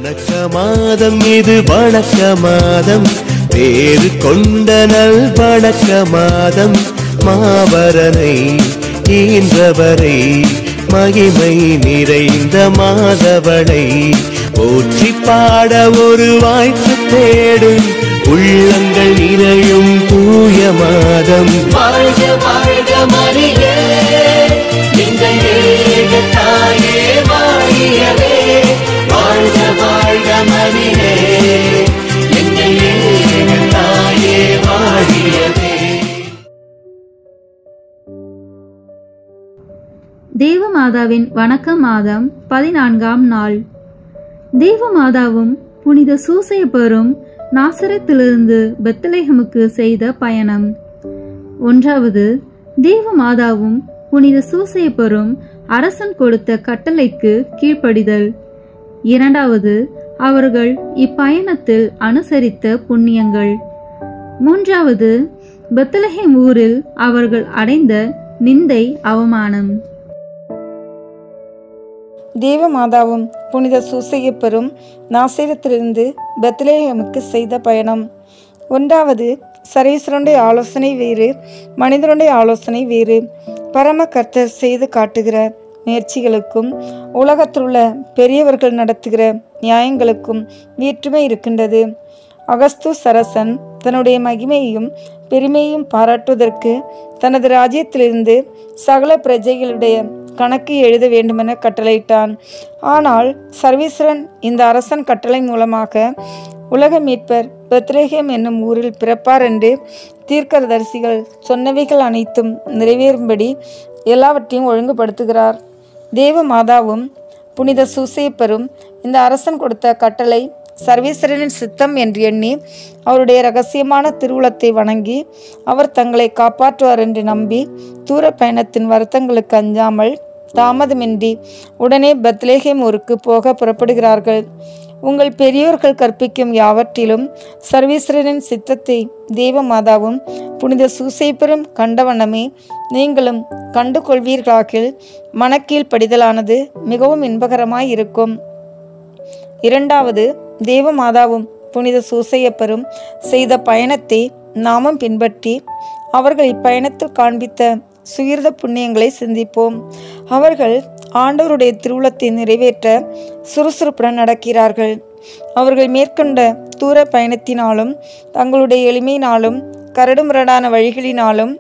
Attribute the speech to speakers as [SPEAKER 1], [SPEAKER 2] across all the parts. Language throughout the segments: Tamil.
[SPEAKER 1] வணக்க மாதம் இது வணக்க மாதம், பேரு கொண்ட நல் வணக்க மாதம். மாபரனை ஈன்றவரை மகிமை நிறைந்த மாதவனை போற்றி பாட ஒரு வாய்ப்பு தேடும் உள்ளங்கள் நிறையும் தூய மாதம்.
[SPEAKER 2] வாழ்க வாழ்க மரியே, எங்கள் ஏக தாயே வாழியவே. வாழ்க வாழ்க மரியே, எங்கள் ஏக தாயே வாழியவே.
[SPEAKER 3] தேவமாதாவின் வணக்க மாதம் 14ஆம் நாள். தேவமாதாவும் புனித சூசையப்பரும் நாசரேத்திலிருந்து பெத்லகேமுக்கு செய்த பயணம். 1. தேவமாதாவும் புனித சூசையப்பரும் அரசன் கொடுத்த கட்டளைக்கு கீழ்ப்படிதல். 2. அவர்கள் இப்பயணத்தில் அனுசரித்த புண்ணியங்கள். 3. பெத்லகேம் ஊரில் அவர்கள் அடைந்த நிந்தை அவமானம்.
[SPEAKER 4] தேவமாதாவும் புனித சூசையப்பரும் நாசரேத்திலிருந்து பெத்லகேமுக்கு செய்த பயணம். 1. சர்வேஸ்வரனுடைய ஆலோசனை வேறு, மனிதனுடைய ஆலோசனை வேறு. பரம கர்த்தர் செய்து காட்டுகிற முயற்சிகளுக்கும் உலகத்திலுள்ள பெரியவர்கள் நடத்துகிற நியாயங்களுக்கும் வேற்றுமை இருக்கின்றது. அகஸ்துஸ் அரசன் தன்னுடைய மகிமையையும் பெருமையையும் பாராட்டுவதற்கு தனது ராஜ்யத்திலிருந்து சகல பிரஜைகளுடைய கணக்கு எழுத வேண்டுமென கட்டளையிட்டான். ஆனால் சர்வேஸ்வரன் இந்த அரசன் கட்டளை மூலமாக உலக மீட்பர் பெத்லகேம் என்னும் ஊரில் பிறப்பார் என்று தீர்க்கதரிசிகள் சொன்னவைகள் அனைத்தும் நிறைவேறும்படி எல்லாவற்றையும் ஒழுங்குபடுத்துகிறார். தேவமாதாவும் புனித சூசையப்பரும் இந்த அரசன் கொடுத்த கட்டளை சர்வேஸ்வரனின் சித்தம் என்று எண்ணி அவருடைய இரகசியமான திருவுளத்தை வணங்கி அவர் தங்களை காப்பாற்றுவார் என்று நம்பி தூர பயணத்தின் வருத்தங்களுக்கு அஞ்சாமல் தாமதமின்றி உடனே பெத்லகேம் ஊருக்கு போக புறப்படுகிறார்கள். உங்கள் பெரியோர்கள் கற்பிக்கும் யாவற்றிலும் சர்வேஸ்வரனின் சித்தத்தை தேவமாதாவும் புனித சூசையப்பரும் கண்டவண்ணமே நீங்களும் கண்டு கொள்வீர்களாகில் மனக்கீழ் படிதலானது மிகவும் இன்பகரமாய் இருக்கும். 2. தேவமாதாவும் புனித சூசையப்பரும் செய்த பயணத்தை நாமும் பின்பற்றி அவர்கள் இப்பயணத்தில் காண்பித்த சுகிர்த புண்ணியங்களை சிந்திப்போம். அவர்கள் ஆண்டவருடைய திருவுளத்தை நிறைவேற்ற சுறுசுறுப்புடன் நடக்கிறார்கள். அவர்கள் மேற்கொண்ட தூர பயணத்தினாலும் தங்களுடைய எளிமையினாலும் கரடுமுரடான வழிகளினாலும்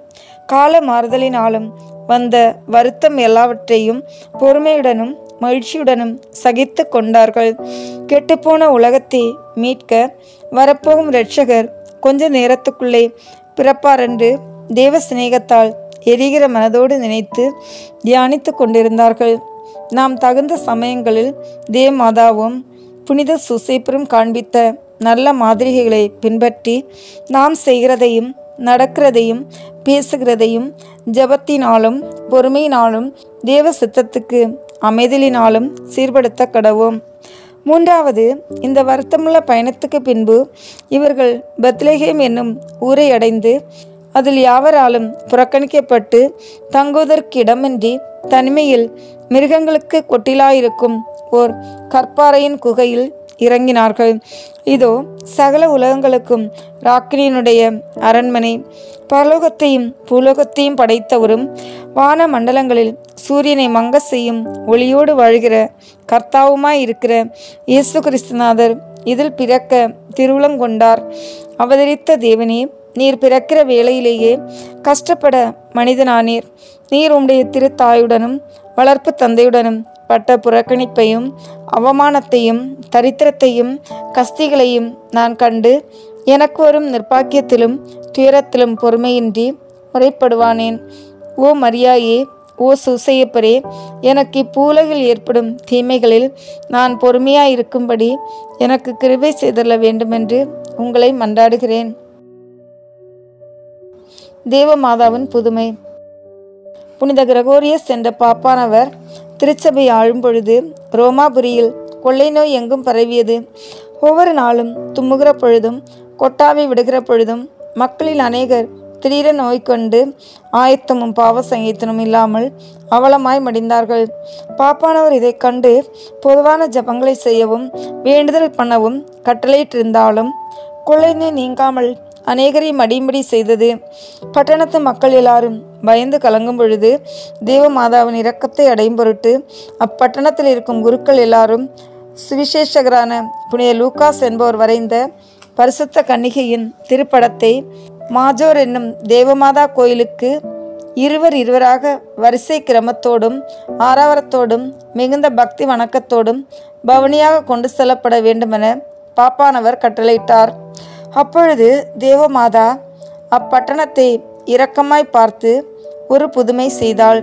[SPEAKER 4] கால மாறுதலினாலும் வந்த வருத்தம் எல்லாவற்றையும் பொறுமையுடனும் மகிழ்ச்சியுடனும் சகித்து கொண்டார்கள். கெட்டுப்போன உலகத்தை மீட்க வரப்போகும் இரட்சகர் கொஞ்ச நேரத்துக்குள்ளே பிறப்பார் என்று தேவ சிநேகத்தால் எரிகிற மனதோடு நினைத்து தியானித்து கொண்டிருந்தார்கள். நாம் தகுந்த சமயங்களில் தேவமாதாவும் புனித சூசையப்பரும் காண்பித்த நல்ல மாதிரிகளை பின்பற்றி நாம் செய்கிறதையும் நடக்கிறதையும் பேசுகிறதையும் ஜபத்தினாலும் பொறுமையினாலும் தேவ சித்தத்துக்கு அமைதலினாலும் சீர்படுத்த கடவோம். 3. இந்த வருத்தமுள்ள பயணத்துக்கு பின்பு இவர்கள் பெத்லகேம் என்னும் ஊரை அடைந்து அதில் யாவராலும் புறக்கணிக்கப்பட்டு தங்குவதற்கு இடமின்றி தனிமையில் மிருகங்களுக்கு கொட்டிலாயிருக்கும் ஓர் கற்பாறையின் குகையில் இறங்கினார்கள். இதோ சகல உலகங்களுக்கும் ராக்கினியினுடைய அரண்மனை, பரலோகத்தையும் பூலோகத்தையும் படைத்தவரும் வான மண்டலங்களில் சூரியனை மங்க செய்யும் ஒளியோடு வாழ்கிற கர்த்தாவுமாய் இருக்கிற இயேசு கிறிஸ்துநாதர் இதில் பிறக்க திருவுளங்கொண்டார். அவதரித்த தேவனே, நீர் பிறக்கிற வேளையிலேயே கஷ்டப்பட மனிதனானீர். நீர் உம்முடைய திருத்தாயுடனும் வளர்ப்பு தந்தையுடனும் பட்ட புறக்கணிப்பையும் அவமானத்தையும் தரித்திரத்தையும் கஸ்திகளையும் நான் கண்டு எனக்கு வரும் நிர்பாக்கியத்திலும் துயரத்திலும் பொறுமையின்றி முறைப்படுவானேன். ஓ மரியாயே, ஓ சூசையப்பரே, எனக்கு இப்பூலகில் ஏற்படும் தீமைகளில் நான் பொறுமையாயிருக்கும்படி எனக்கு கிருபை செய்தள்ள வேண்டுமென்று உங்களை மன்றாடுகிறேன். தேவமாதாவின் புதுமை. புனித கிரகோரியஸ் என்ற பாப்பானவர் திருச்சபை ஆளும் பொழுது ரோமாபுரியில் கொள்ளை நோய் எங்கும் பரவியது. ஒவ்வொரு நாளும் தும்முகிற பொழுதும் கொட்டாவை விடுகிற பொழுதும் மக்களில் அநேகர் திடீர நோய் கொண்டு ஆயத்தமும் பாவ சங்கீதனும் இல்லாமல் அவலமாய் மடிந்தார்கள். பாப்பானவர் இதை கண்டு பொதுவான ஜபங்களை செய்யவும் வேண்டுதல் பண்ணவும் கட்டளையிட்டிருந்தாலும் கொள்ளை நோய் நீங்காமல் அநேகரை மடியும்படி செய்தது. பட்டணத்து மக்கள் எல்லாரும் பயந்து கலங்கும் பொழுது தேவமாதாவின் இரக்கத்தை அடையும் பொருட்டு அப்பட்டணத்தில் இருக்கும் குருக்கள் எல்லாரும் சுவிசேஷகரான புனித லூகாஸ் என்பவர் வரைந்த பரிசுத்த கன்னிகையின் திருப்படத்தை மாஜோர் என்னும் தேவமாதா கோயிலுக்கு இருவராக வரிசை கிரமத்தோடும் ஆரவாரத்தோடும் மிகுந்த பக்தி வணக்கத்தோடும் பவனியாக கொண்டு செல்லப்பட வேண்டுமென பாப்பானவர் கட்டளையிட்டார். அப்பொழுது தேவமாதா அப்பட்டணத்தை இரக்கமாய் பார்த்து ஒரு புதுமை செய்தாள்.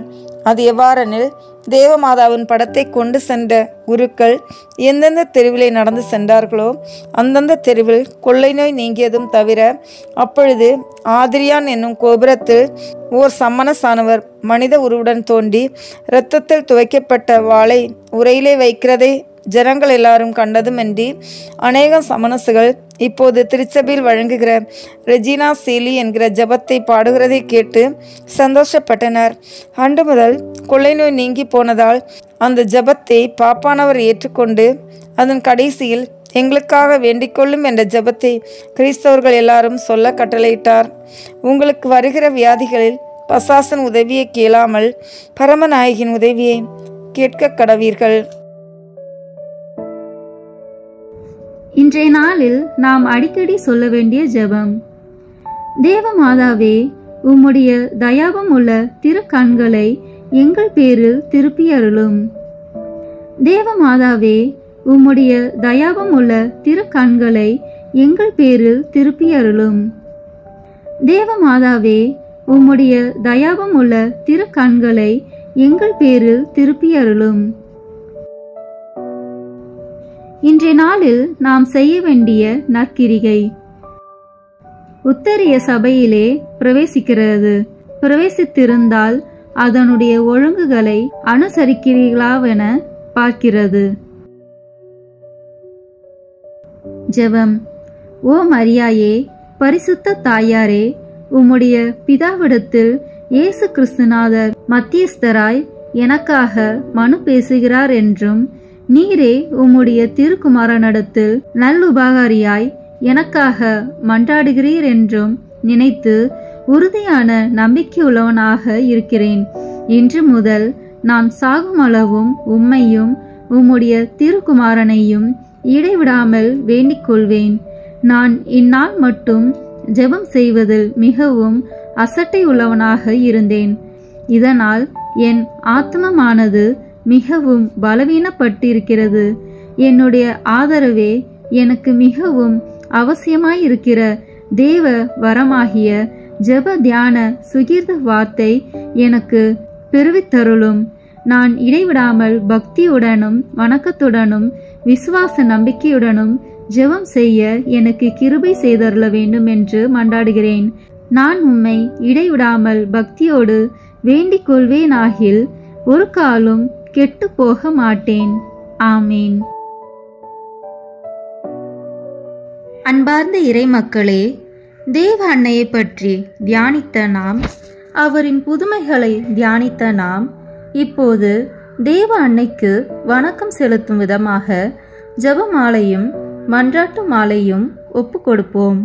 [SPEAKER 4] அது எவ்வாறெனில், தேவமாதாவின் படத்தை கொண்டு சென்ற குருக்கள் எந்தெந்த தெருவிலே நடந்து சென்றார்களோ அந்தந்த தெருவில் கொள்ளை நோய் நீங்கியதும் தவிர, அப்பொழுது ஆதிரியான் என்னும் கோபுரத்தில் ஓர் சம்மனசானவர் மனித உருவுடன் தோன்றி இரத்தத்தில் துவைக்கப்பட்ட வாளை உரையிலே வைக்கிறதை ஜனங்கள் எல்லாரும் கண்டதுமின்றி அநேக சமணசுகள் இப்போது திருச்சபையில் வழங்குகிற ரெஜினா சீலி என்கிற ஜபத்தை பாடுகிறதை கேட்டு சந்தோஷப்பட்டனர். அன்று முதல் கொள்ளை நோய் நீங்கி போனதால் அந்த ஜபத்தை பாப்பானவர் ஏற்றுக்கொண்டு அதன் கடைசியில் எங்களுக்காக வேண்டிக்கொள்ளும் என்ற ஜபத்தை கிறிஸ்தவர்கள் எல்லாரும் சொல்ல கட்டளையிட்டார். உங்களுக்கு வருகிற வியாதிகளில் பசாசன் உதவியை கேளாமல் பரமநாயகின் உதவியை கேட்க கடவீர்கள்.
[SPEAKER 3] இன்றைய நாளில் நாம் அடிக்கடி சொல்ல வேண்டிய ஜெபம். தேவமாதாவே, உம்முடைய தயாபம் உள்ள திரு கண்களை எங்கள் பேரில் திருப்பி அருளும். தேவமாதாவே, உம்முடைய தயாபம் உள்ள திரு கண்களை எங்கள் பேரில் திருப்பி அருளும். தேவமாதாவே, உம்முடைய தயாபம் உள்ள திரு கண்களை எங்கள் பேரில் திருப்பி அருளும். இன்றைய நாளில் நாம் செய்ய வேண்டிய நற்கிரிகை. உத்தரிய சபையிலே பிரவேசித்திருந்தால் அதனுடைய ஒழுங்குகளை அனுசரிக்கிறீர்களாவென பார்க்கிறது. ஜெபம். ஓ மரியாயே, பரிசுத்த தாயாரே, உம்முடைய பிதாவிடத்தில் இயேசு கிறிஸ்துநாதர் மத்தியஸ்தராய் எனக்காக மனு பேசுகிறார் என்றும், நீரே உம்முடைய திருக்குமாரனிடத்தில் நல்லுபகாரியாய் எனக்காக மன்றாடுகிறீர் என்றும் நினைத்து உறுதியான நம்பிக்கையுள்ளவனாக இருக்கிறேன். இன்று முதல் நான் சாகுமளவும் உம்மையும் உம்முடைய திருக்குமாரனையும் இடைவிடாமல் வேண்டிக் கொள்வேன். நான் இந்நாள் மட்டும் ஜெபம் செய்வதில் மிகவும் அசட்டை உள்ளவனாக இருந்தேன். இதனால் என் ஆத்மமானது மிகவும் பலவீனப்பட்டிருக்கிறது. என்னுடைய ஆதரவே எனக்கு மிகவும் அவசியமாயிருக்கிற தேவ வரமாகிய ஜெப தியான சுகீர்த்த வார்த்தை எனக்கு பெருவித்தருளும். நான் இடைவிடாமல் பக்தியுடனும் வணக்கத்துடனும் விசுவாச நம்பிக்கையுடனும் ஜெபம் செய்ய எனக்கு கிருபை செய்தருள வேண்டும் என்று மன்றாடுகிறேன். நான் உம்மை இடைவிடாமல் பக்தியோடு வேண்டிக் கொள்வேனாகில் ஒரு காலும் கெட்டு போக மாட்டேன். ஆமீன். அன்பார்ந்த இறைமக்களே, தேவ அன்னையை பற்றி தியானித்த நாம், அவரின் புதுமைகளை தியானித்த நாம், இப்போது தேவ அன்னைக்கு வணக்கம் செலுத்தும் விதமாக ஜெபமாலையும் மன்றாட்டு மாலையும் ஒப்பு கொடுப்போம்.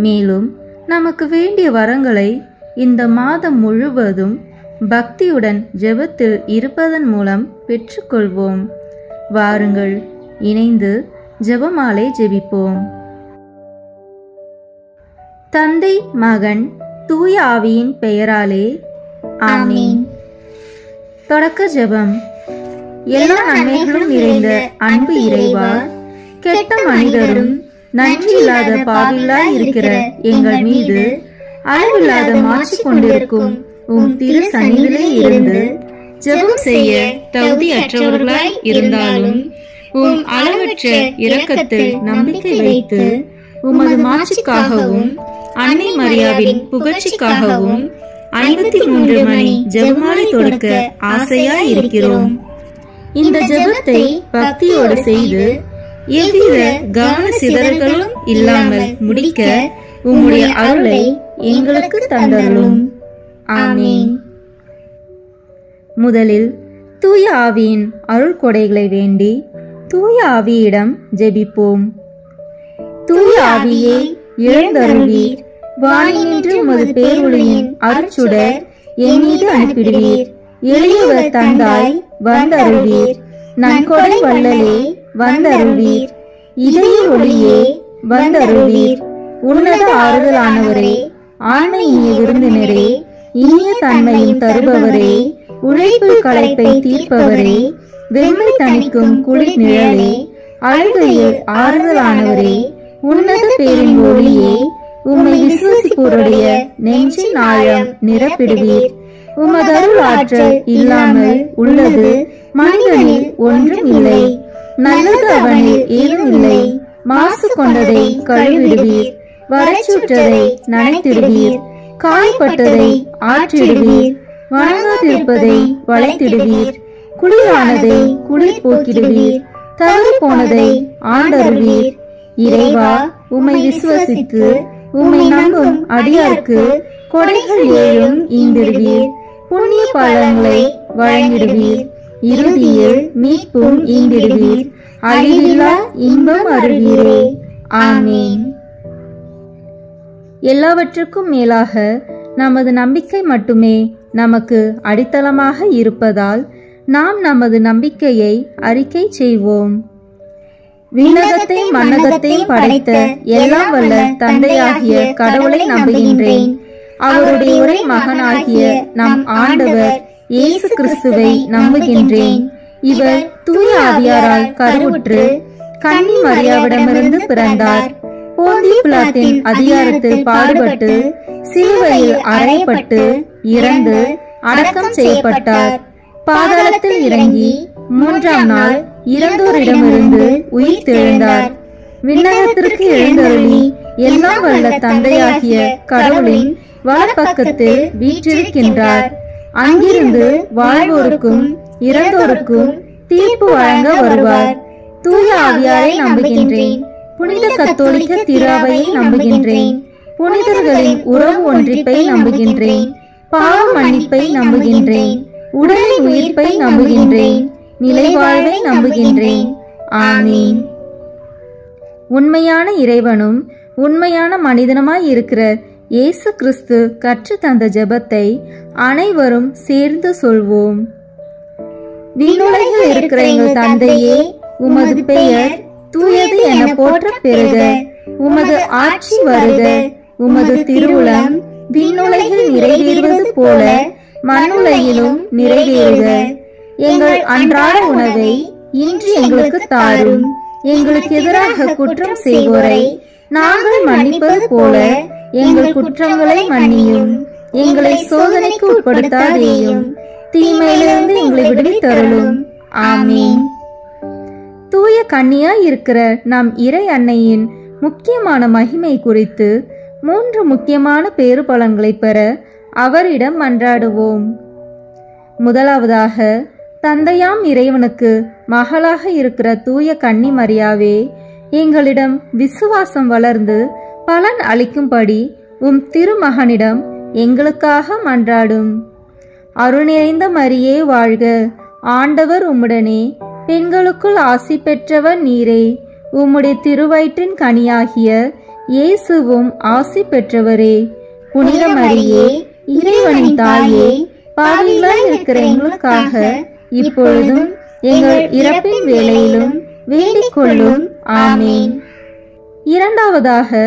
[SPEAKER 3] மேலும் நமக்கு வேண்டிய வரங்களை இந்த மாதம் முழுவதும் பக்தியுடன் ஜெபத்தில் இருப்பதன் மூலம் பெற்றுக்கொள்வோம். வாருங்கள், இணைந்து ஜெபமாலை ஜெபிப்போம். தந்தை, மகன், தூய ஆவியின் பெயராலே ஆமீன். தொடக்க ஜெபம். எல்லா நன்மைகளும் நிறைந்த அன்பு இறைவா, கெட்ட மனிதரும் நன்றி இல்லாத பாவிகளாய் இருக்கிற எங்கள் மீது அளவில்லாத மாற்றி கொண்டிருக்கும் உம் திரு சந்நிதியிலே இருந்து ஜெபம் செய்ய தகுதியற்றவர்களாய் இருந்தாலும் உம் அளவற்ற இரக்கத்தில் நம்பிக்கை வைத்து உமது மாட்சிக்காகவும் அன்னை மரியாவின் புகழ்ச்சிக்காகவும் 53 மணி ஜெபமாலை தொடுக்க ஆசையாய் இருக்கிறோம். இந்த ஜெபத்தை பக்தியோடு செய்து எவ்வித கவன சிதறல்களும் இல்லாமல் முடிக்க உம்முடைய அருளை எங்களுக்கு தந்தருளும். ஆமீன். முதலில் தூய ஆவியின் அருள் கொடைகளை வேண்டி தூய ஆவியிடம் ஜெபிப்போம். தூய ஆவியே எழுந்தருள்வீர், வானினின்று உமது பேரொளியின் அருட்சுடர் என் மீது அனுப்பிடுவீர். எளியவர் தந்தாய் வந்தருள்வீர், நன்கொடை வள்ளலே வந்தருள்வீர். இதய ஒளியே வந்தருள்வீர். உன்னத ஆறுதலானவரே, ஆண்மை இனிய விருந்தினரே, இனிய தன்மையும் தருபவரே, உழைப்பில் களைப்பை தீர்ப்பவரே, வெண்மை தணிக்கும் குளிர் நிழலே, அழுகையில் ஆறுதலானவரே, உன்னத பேரின் ஒளியே, உம்மை விசுவசிப்போருடைய நெஞ்சின் ஆழம் நிரப்பிடுவீர். உமதருள் ஆற்றல் இல்லாமல் உள்ளது மனிதனில் ஒன்றும் இல்லை. நல்லது அவனில் ஏதும் இல்லை. மாசு கொண்டதை கழுவிடுவீர், வரைச்சுற்றதை நனைத்திடுவீர், காய்பட்டதை ஆற்றிடுவீர், வணங்காதிருப்பதை வளைத்திடுவீர், குளிரானதை குளிர் போக்கிடுவீர், தவறு போனதை ஆண்டருவீர். இறைவா, உம்மை விசுவசித்து உம்மை நம்பும் அடியாருக்கு கொடைகள் ஏழும் ஈந்திடுவீர், புண்ணிய பலன்களை வழங்கிடுவீர், இறுதியில் மீட்பும் ஈந்திடுவீர், அழிவில்லா இன்பம் அருள்வீரே. ஆமீன். எல்லாவற்றுக்கும் மேலாக நமது நம்பிக்கை மட்டுமே நமக்கு அடித்தளமாக இருப்பதால் நாம் நமது நம்பிக்கையை அறிக்கை செய்வோம். விண்ணகத்தை மண்ணகத்தை படைத்த எல்லாம் வல்ல தந்தையாகிய கடவுளை நம்புகின்றேன். அவருடைய ஒரே மகனாகிய நம் ஆண்டவர் இயேசு கிறிஸ்துவை நம்புகின்றேன். இவர் தூய ஆவியாரால் கருவுற்று கன்னி மரியாவிடமிருந்து பிறந்தார். போந்திய பிலாத்தின் அதிகாரத்தில் பாடுபட்டு சிலுவையில் அறையப்பட்டு இறந்து அடக்கம் செய்யப்பட்டார். பாதாளத்தில் இறங்கி மூன்றாம் நாள் இறந்தோரிடமிருந்து உயிர் தெழுந்தார். விண்ணகத்திற்கு எழுந்தருளி எல்லாம் வல்ல தந்தையாகிய கடவுளின் வலப்பக்கத்தில் வீற்றிருக்கின்றார். அங்கிருந்து வாழ்வோருக்கும் இறந்தோருக்கும் தீர்ப்பு வழங்க வருவார். தூய ஆவியாரை நம்புகின்றேன். புனித கத்தோலிக்க திருஅவையை நம்புகின்றேன். புனிதர்களின் உறவு ஒன்றிப்பை நம்புகின்றேன். பாவ மன்னிப்பை நம்புகின்றேன். உடலின் உயிர்ப்பை நம்புகின்றேன். நிலைவாழ்வை நம்புகின்றேன். ஆமீன். உண்மையான இறைவனும் உண்மையான மனிதனுமாய் இருக்கிற இயேசு கிறிஸ்து கற்று தந்த ஜெபத்தை அனைவரும் சேர்ந்து சொல்வோம். விண்ணுலகில் இருக்கிற எங்கள் தந்தையே, உமது பெயர் தூயது என போற்ற பெறுக. உமது ஆட்சி வருக. உமது திருவுளம் விண்ணுலகில் நிறைவேறுவது போல மண்ணுலகிலும் நிறைவேறுக. எங்கள் அன்றாட உணவை இன்று எங்களுக்கு தாரும். எங்களுக்கு எதிராக குற்றம் செய்வோரை நாங்கள் மன்னிப்பது போல எங்கள் குற்றங்களை மன்னியும். எங்களை சோதனைக்கு உட்படுத்தாதேயும், தீமையிலிருந்து எங்களை விடுவித்தருளும். ஆமீன். தூய கன்னியாய் இருக்கிற நம் இறை அன்னையின் முக்கியமான மகிமை குறித்து 3 முக்கியமான பேறு பலன்களை பெற அவரிடம் மன்றாடுவோம். முதலாவதாக, தந்தையாம் இறைவனுக்கு மகளாக இருக்கிற தூய கன்னி மரியாவே, எங்களிடம் விசுவாசம் வளர்ந்து பலன் அளிக்கும்படி உம் திருமகனிடம் எங்களுக்காக மன்றாடும். அருள் நிறைந்த மரியே வாழ்க. ஆண்டவர் உம்முடனே, பெண்களுக்குள் ஆசி பெற்றவர் நீரே. உம்முடைய திருவயிற்றின் கனியாகிய இயேசுவும் ஆசி பெற்றவரே. புனித மரியே, இறைவனின் தாயே, பாவிகளாய் இருக்கிற எங்களுக்காக இப்பொழுதும் எங்கள் இறப்பின் வேளையிலும் வேண்டிக் கொள்ளும். ஆமீன். இரண்டாவதாக,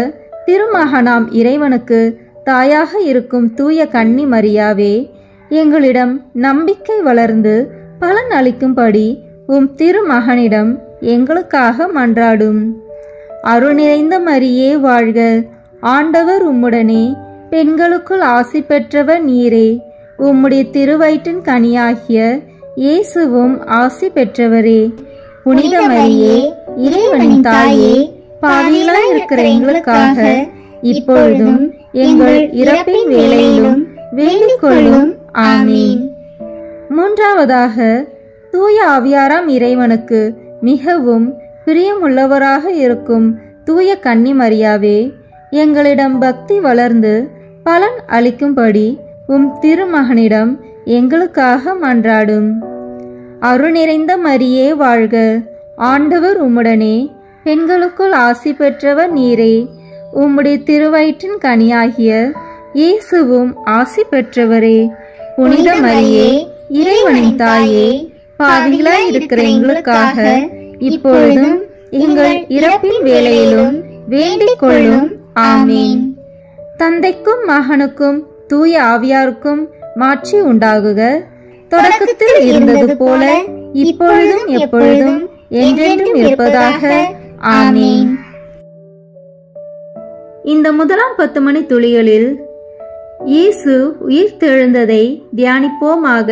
[SPEAKER 3] திருமகனாம் இறைவனுக்கு தாயாக இருக்கும் தூய கன்னி மரியாவே, எங்களிடம் நம்பிக்கை வளர்ந்து பலன் அளிக்கும்படி உம் திருமகனிடம் எங்களுக்காக மன்றாடும். அருள் நிறைந்த மரியே வாழ்க. ஆண்டவர் உம்முடனே, பெண்களுக்குள் ஆசி பெற்றவர் நீரே. உம்முடைய திருவயிற்றின் கனியாகிய இயேசுவும் ஆசி பெற்றவரே. புனித மரியே, இறைவனின் தாயே, பாவிகளாய் இருக்கிற எங்களுக்காக இப்பொழுதும் எங்கள் இறப்பின் வேளையிலும் வேண்டிக் கொள்ளும். ஆமீன். மூன்றாவதாக, தூய ஆவியாராம் இறைவனுக்கு மிகவும் பிரியமுள்ளவராக இருக்கும் தூய கன்னி மரியாவே, எங்களிடம் பக்தி வளர்ந்து பலன் அளிக்கும்படி உம் திருமகனிடம் எங்களுக்காக மன்றாடும். அருள் நிறைந்த மரியே வாழ்க, ஆண்டவர் உம்முடனே, பெண்களுக்குள் ஆசி பெற்றவர் நீரே. உம்முடைய திருவயிற்றின் கனியாகிய இயேசுவும் ஆசி பெற்றவரே. புனித மரியே, இறைவனின் தாயே, பாவிகளாய் இருக்கிற எங்களுக்காக இப்பொழுதும் எங்கள் இறப்பின் வேளையிலும் வேண்டிக் கொள்ளும். ஆமீன். தந்தைக்கும் மகனுக்கும் தூய ஆவியாருக்கும் மாட்சி உண்டாகுக. தொடக்கத்தில் இருந்தது போல இப்பொழுதும் எப்பொழுதும் என்றென்றும் இருப்பதாக. ஆமீன். இந்த முதலாம் 10 மணி துளிகளில் இயேசு உயிர்த்தெழுந்ததை தியானிப்போமாக.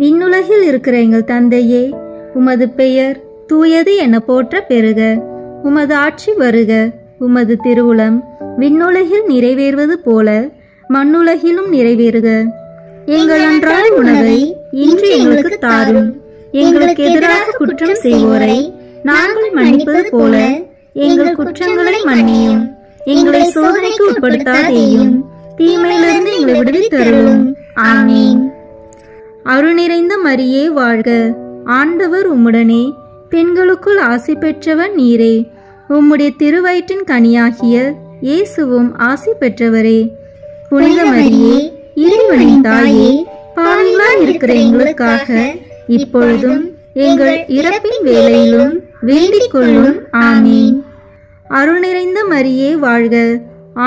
[SPEAKER 3] விண்ணுலகில் இருக்கிற எங்கள் தந்தையே, உமது பெயர் தூயது என போற்ற பெறுக. உமது ஆட்சி வருக. உமது திருவுளம் விண்ணுலகில் நிறைவேறுவது போல மண்ணுலகிலும் நிறைவேறுக. எங்கள் அன்றாட உணவை இன்று எங்களுக்கு தாரும். எங்களுக்கு எதிராக குற்றம் செய்வோரை நாங்கள் மன்னிப்பது போல எங்கள் குற்றங்களை மன்னியும். எங்களை சோதனைக்கு உட்படுத்தாதேயும், தீமையிலிருந்து எங்களை விடுவித்தருளும். ஆமீன். அருள் நிறைந்த மரியே வாழ்க, ஆண்டவர் உம்முடனே, பெண்களுக்குள் ஆசி பெற்றவர் நீரே. உம்முடைய திருவயிற்றின் கனியாகிய இயேசுவும் ஆசி பெற்றவரே. புனித மரியே, இறைவனின் தாயே, பாவிகளாய் இருக்கிற எங்களுக்காக இப்பொழுதும் எங்கள் இறப்பின் வேளையிலும் வேண்டிக் கொள்ளும். ஆமீன். அருள் நிறைந்த மரியே வாழ்க,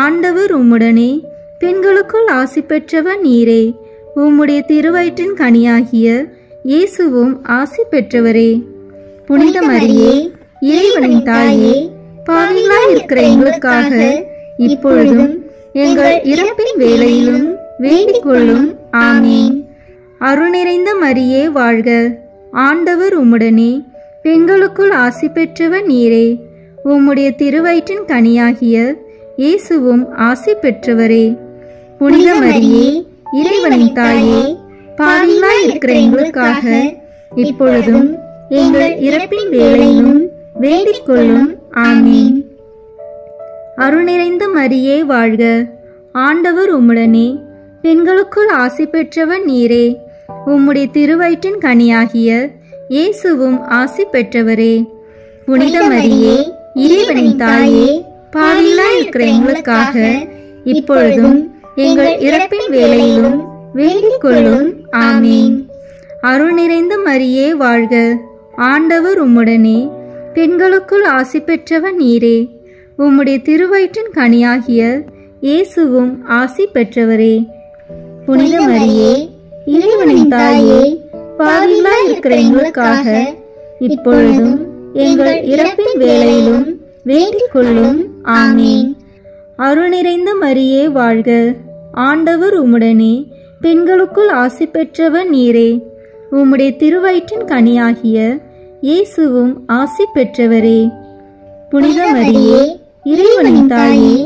[SPEAKER 3] ஆண்டவர் உம்முடனே, பெண்களுக்குள் ஆசி பெற்றவர் நீரே. உம்முடைய திருவயிற்றின் கனியாகிய இயேசுவும் ஆசி பெற்றவரே. புனித மரியே, இறைவனின் தாயே, பாவிகளாய் இருக்கிற எங்களுக்காக இப்பொழுதும் எங்கள் இறப்பின் வேளையிலும் வேண்டிக் கொள்ளும். ஆமீன். அருள் நிறைந்த மரியே வாழ்க, ஆண்டவர் உம்முடனே, பெண்களுக்குள் ஆசி பெற்றவர் நீரே. உம்முடைய திருவயிற்றின் கனியாகிய இயேசுவும் ஆசி பெற்றவரே. புனித மரியே, இறைவனின் தாயே, பாவிகளாய் இருக்கிற எங்களுக்காக இப்பொழுதும் எங்கள் இறப்பின் வேளையிலும் வேண்டிக் கொள்ளும். ஆமீன். அருள் நிறைந்த மரியே வாழ்க, ஆண்டவர் உம்முடனே, பெண்களுக்குள் ஆசி பெற்றவர் நீரே. உம்முடைய திருவயிற்றின் கனியாகிய இயேசுவும் ஆசி பெற்றவரே. புனித மரியே, இறைவனின் தாயே, பாவிகளாய் இருக்கிற எங்களுக்காக இப்பொழுதும் எங்கள் இறப்பின் வேளையிலும் வேண்டிக் கொள்ளும். ஆமீன். அருள் நிறைந்த மரியே வாழ்க, ஆண்டவர் உம்முடனே, பெண்களுக்குள் ஆசி பெற்றவர் நீரே. உம்முடைய திருவயிற்றின் கனியாகிய இயேசுவும் ஆசி பெற்றவரே. புனித மரியே, இறைவனின் தாயே, பாவிகளாய் இருக்கிற எங்களுக்காக இப்பொழுதும் எங்கள் இறப்பின் வேளையிலும் வேண்டிக் கொள்ளும். ஆமீன். அருள் நிறைந்த மரியே வாழ்க, ஆண்டவர் உம்முடனே, பெண்களுக்குள் ஆசி பெற்றவர் நீரே. உம்முடைய திருவயிற்றின் கனியாகிய இயேசுவும் ஆசி பெற்றவரே. புனித மரியே, இறைவனின் தாயே,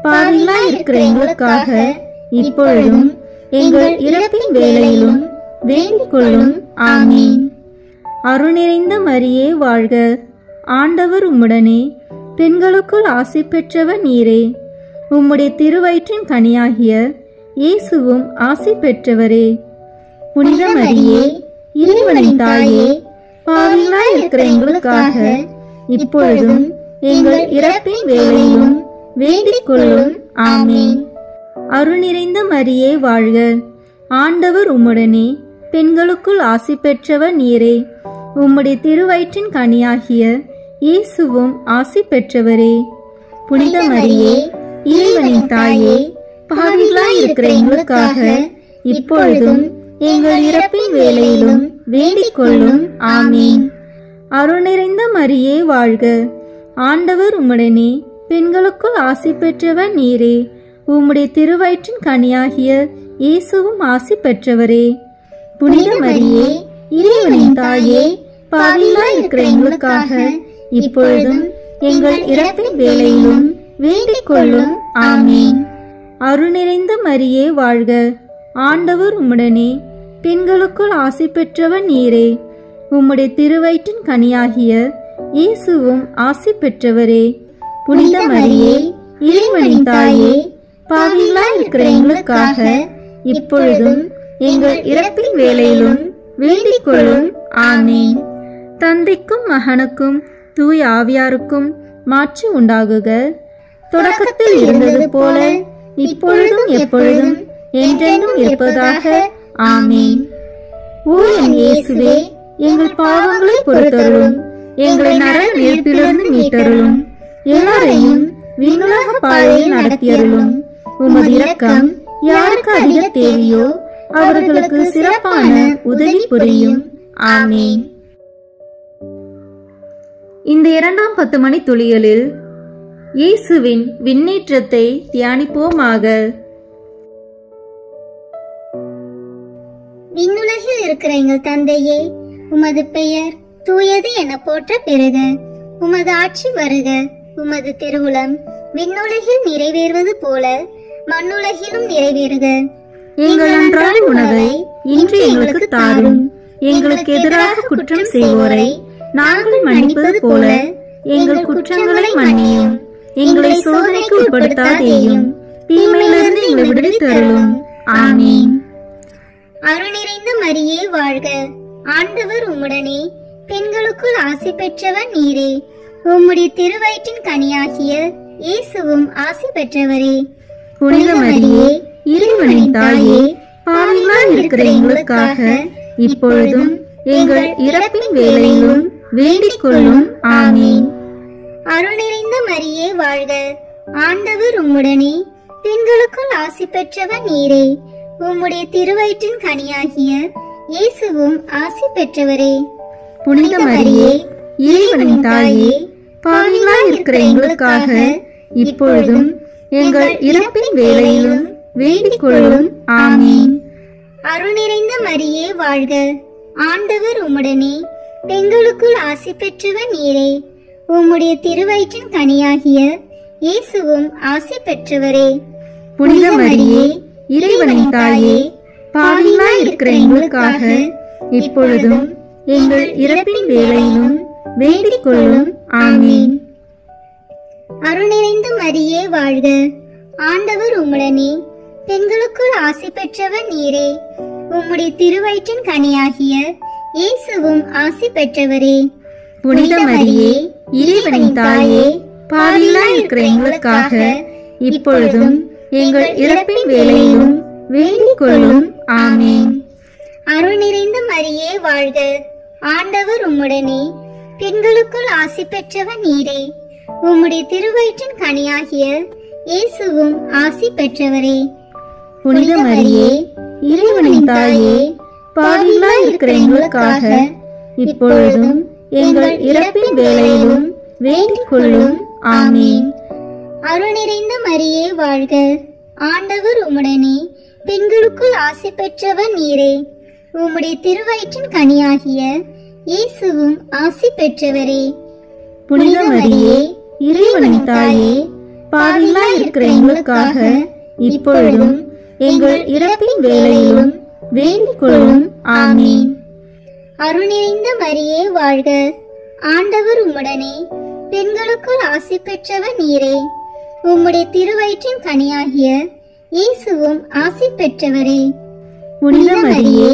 [SPEAKER 3] பாவிகளாய் இருக்கிற எங்களுக்காக இப்பொழுதும் எங்கள் இறப்பின் வேளையிலும் வேண்டிக் கொள்ளும். ஆமீன். அருள் நிறைந்த மரியே வாழ்க, ஆண்டவர் உம்முடனே, பெண்களுக்குள் ஆசி பெற்றவர் நீரே. உம்முடைய திருவயிற்றின் கனியாகிய இயேசுவும் ஆசி பெற்றவரே. புனித மரியே, இறைவனின் தாயே, பாவிகளாய் இருக்கிற எங்களுக்காக இப்பொழுதும் எங்கள் இறப்பின் வேளையிலும் வேண்டிக் கொள்ளும். ஆமீன். அருள் நிறைந்த மரியே வாழ்க, ஆண்டவர் உம்முடனே, பெண்களுக்குள் ஆசி பெற்றவர் நீரே. உம்முடைய திருவயிற்றின் கனியாகிய இயேசுவும் ஆசி பெற்றவரே. புனித மரியே, இறைவனின் தாயே, பாவிகளாய் இருக்கிற எங்களுக்காக இப்பொழுதும் எங்கள் இறப்பின் வேளையிலும் வேண்டிக் கொள்ளும். ஆமீன். அருள் நிறைந்த மரியே வாழ்க, ஆண்டவர் உம்முடனே, பெண்களுக்குள் ஆசி பெற்றவர் நீரே. உம்முடைய திருவயிற்றின் கனியாகிய இயேசுவும் ஆசி பெற்றவரே. புனித மரியே, இறைவனின் தாயே, பாவிகளாய் இருக்கிற எங்களுக்காக இப்பொழுதும் எங்கள் இறப்பின் வேளையிலும் வேண்டிக் கொள்ளும். ஆமீன். அருள் நிறைந்த மரியே வாழ்க, ஆண்டவர் உம்முடனே, பெண்களுக்குள் ஆசி பெற்றவர் நீரே. உம்முடைய திருவயிற்றின் கனியாகிய இயேசுவும் ஆசி பெற்றவரே. புனித மரியே இறைவனின் தாயே, பாவிகளாய் இருக்கிற எங்களுக்காக இப்பொழுதும் எங்கள் இறப்பின் வேளையிலும் வேண்டிக் கொள்ளும். ஆமேன். தந்தைக்கும் மகனுக்கும் தூய ஆவியாருக்கும் மாட்சி உண்டாகுக. தொடக்கத்தில் இருந்தது போல இப்பொழுதும் எப்பொழுதும் என்றென்றும் இருப்பதாக. ஆமேன். ஓ என் இயேசுவே, எங்கள் பாவங்களை பொறுத்தருளும், எங்களை நரக நெருப்பிலிருந்து மீட்டருளும், எல்லாரையும் விண்ணுலக பாதையில் நடத்தியருளும். உமது இரக்கம் யாருக்கு அதிக தேவையோ அவர்களுக்கு சிறப்பான உதவி புரியும். ஆமேன். இந்த 2ஆம் 10 மணி துளிகளில் இயேசுவின் விண்ணேற்றத்தை தியானிப்போமாக.
[SPEAKER 5] விண்ணுலகில் இருக்கிற எங்கள் தந்தையே, உமது பெயர் தூயது என போற்ற பெறுக. உமது ஆட்சி வருக. உமது திருவுளம் விண்ணுலகில் நிறைவேறுவது போல மண்ணுலகிலும் நிறைவேறுக.
[SPEAKER 3] எங்கள் அன்றாட உணவை இன்று எங்களுக்கு தாரும். எங்களுக்கு எதிராக குற்றம் செய்வோரை நாங்கள் மன்னிப்பது போல எங்கள் குற்றங்களை மன்னியும். எங்களை சோதனைக்கு உட்படுத்தாதேயும், தீமையிலிருந்து எங்களை விடுவித்தருளும். ஆமீன்.
[SPEAKER 5] அருள் நிறைந்த மரியே வாழ்க. ஆண்டவர் உம்முடனே, பெண்களுக்குள் ஆசி பெற்றவர் நீரே. உம்முடைய திருவயிற்றின் கனியாகிய இயேசுவும் ஆசி பெற்றவரே.
[SPEAKER 3] புனித மரியே இறைவனின் தாயே, பாவிகளாய் இருக்கிற எங்களுக்காக இப்பொழுதும் எங்கள் இறப்பின் வேளையிலும் வேண்டிக் கொள்ளும். ஆமீன்.
[SPEAKER 5] அருள் நிறைந்த மரியே வாழ்க. ஆண்டவர் உம்முடனே, பெண்களுக்குள் ஆசி பெற்றவர் நீரே. உம்முடைய திருவயிற்றின் கனியாகிய இயேசுவும் ஆசி பெற்றவரே.
[SPEAKER 3] புனித மரியே இறைவனின் தாயே, பாவிகளாய் இருக்கிற எங்களுக்காக இப்பொழுதும் எங்கள் இறப்பின் வேளையிலும் வேண்டிக் கொள்ளும். ஆமீன்.
[SPEAKER 5] அருள் நிறைந்த மரியே வாழ்க. ஆண்டவர் உம்முடனே, பெண்களுக்குள் ஆசி பெற்றவர் நீரே. உம்முடைய திருவயிற்றின் கனியாகிய இயேசுவும் ஆசி பெற்றவரே.
[SPEAKER 3] புனித மரியே இறைவனின் தாயே, பாவிகளாய் இருக்கிற எங்களுக்காக இப்பொழுதும் எங்கள் இறப்பின் வேளையிலும் வேண்டிக் கொள்ளும். ஆமீன்.
[SPEAKER 5] அருள் நிறைந்த மரியே வாழ்க. ஆண்டவர் உம்முடனே, பெண்களுக்குள் ஆசி பெற்றவர் நீரே. உம்முடைய திருவயிற்றின் கனியாகிய இயேசுவும் ஆசி பெற்றவரே.
[SPEAKER 3] புனித மரியே இறைவனின் தாயே, பாவிகளாய் இருக்கிற எங்களுக்காக இப்பொழுதும் எங்கள் இறப்பின் வேளையிலும் வேண்டிக் கொள்ளும். ஆமீன்.
[SPEAKER 5] அருள் நிறைந்த மரியே வாழ்க. ஆண்டவர் உம்முடனே, பெண்களுக்குள் ஆசி பெற்றவர் நீரே. உம்முடைய திருவயிற்றின் கனியாகிய இயேசுவும் ஆசி பெற்றவரே.
[SPEAKER 3] புனித மரியே இறைவனின் தாயே, பாவிகளாய் இருக்கிற எங்களுக்காக இப்பொழுதும் எங்கள் இறப்பின் வேளையிலும் வேண்டிக் கொள்ளும். ஆமீன்.
[SPEAKER 5] அருள் நிறைந்த மரியே வாழ்க. ஆண்டவர் உம்முடனே, பெண்களுக்குள் ஆசி பெற்றவர் நீரே. உம்முடைய திருவயிற்றின் கனியாகிய இயேசுவும் ஆசி பெற்றவரே.
[SPEAKER 3] புனித மரியே இறைவனின் தாயே, பாவிகளாய் இருக்கிற எங்களுக்காக இப்பொழுதும் எங்கள் இறப்பின் வேளையிலும் வேண்டிக் கொள்ளும். ஆமீன்.
[SPEAKER 5] அருள் நிறைந்த மரியே வாழ்க. ஆண்டவர் உம்முடனே, பெண்களுக்குள் ஆசி பெற்றவர் நீரே. உம்முடைய திருவயிற்றின் கனியாகிய இயேசுவும் ஆசி பெற்றவரே.
[SPEAKER 3] புனித மரியே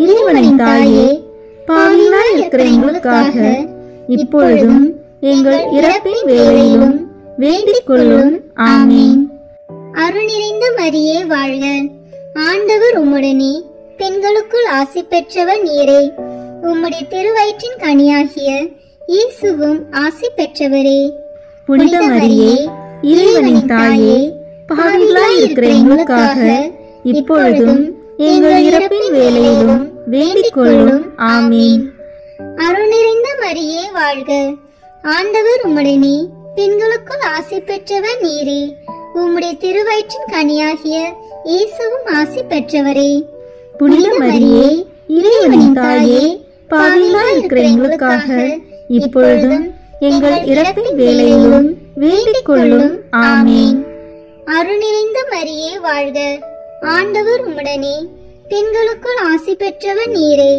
[SPEAKER 3] இறைவனின் தாயே, பாவிகளாய் இருக்கிற எங்களுக்காக இப்பொழுதும் எங்கள் இறப்பின் வேளையிலும் வேண்டிக் கொள்ளும். ஆமீன்.
[SPEAKER 5] அருள் நிறைந்த மரியே வாழ்க. ஆண்டவர் உம்முடனே, பெண்களுக்குள் ஆசி பெற்றவர் நீரே. உம்முடைய திருவயிற்றின் கனியாகிய இயேசுவும் ஆசி பெற்றவரே.
[SPEAKER 3] புனித மரியே இறைவனின் தாயே, பாவிகளாய் இருக்கிற எங்களுக்காக இப்பொழுதும் எங்கள் இறப்பின் வேளையிலும் வேண்டிக் கொள்ளும். ஆமீன்.
[SPEAKER 5] அருள் நிறைந்த மரியே வாழ்க. ஆண்டவர் உம்முடனே, பெண்களுக்குள் ஆசி பெற்றவர் நீரே. உம்முடைய திருவயிற்றின் கனியாகிய இயேசுவும் ஆசி பெற்றவரே.
[SPEAKER 3] புனித மரியே இறைவனின் தாயே, பாவிகளாய் இருக்கிற எங்களுக்காக இப்பொழுதும் எங்கள் இறப்பின் வேளையிலும் வேண்டிக் கொள்ளும். ஆமீன்.
[SPEAKER 5] அருள் நிறைந்த மரியே வாழ்க. ஆண்டவர் உம்முடனே, பெண்களுக்குள் ஆசி பெற்றவர் நீரே.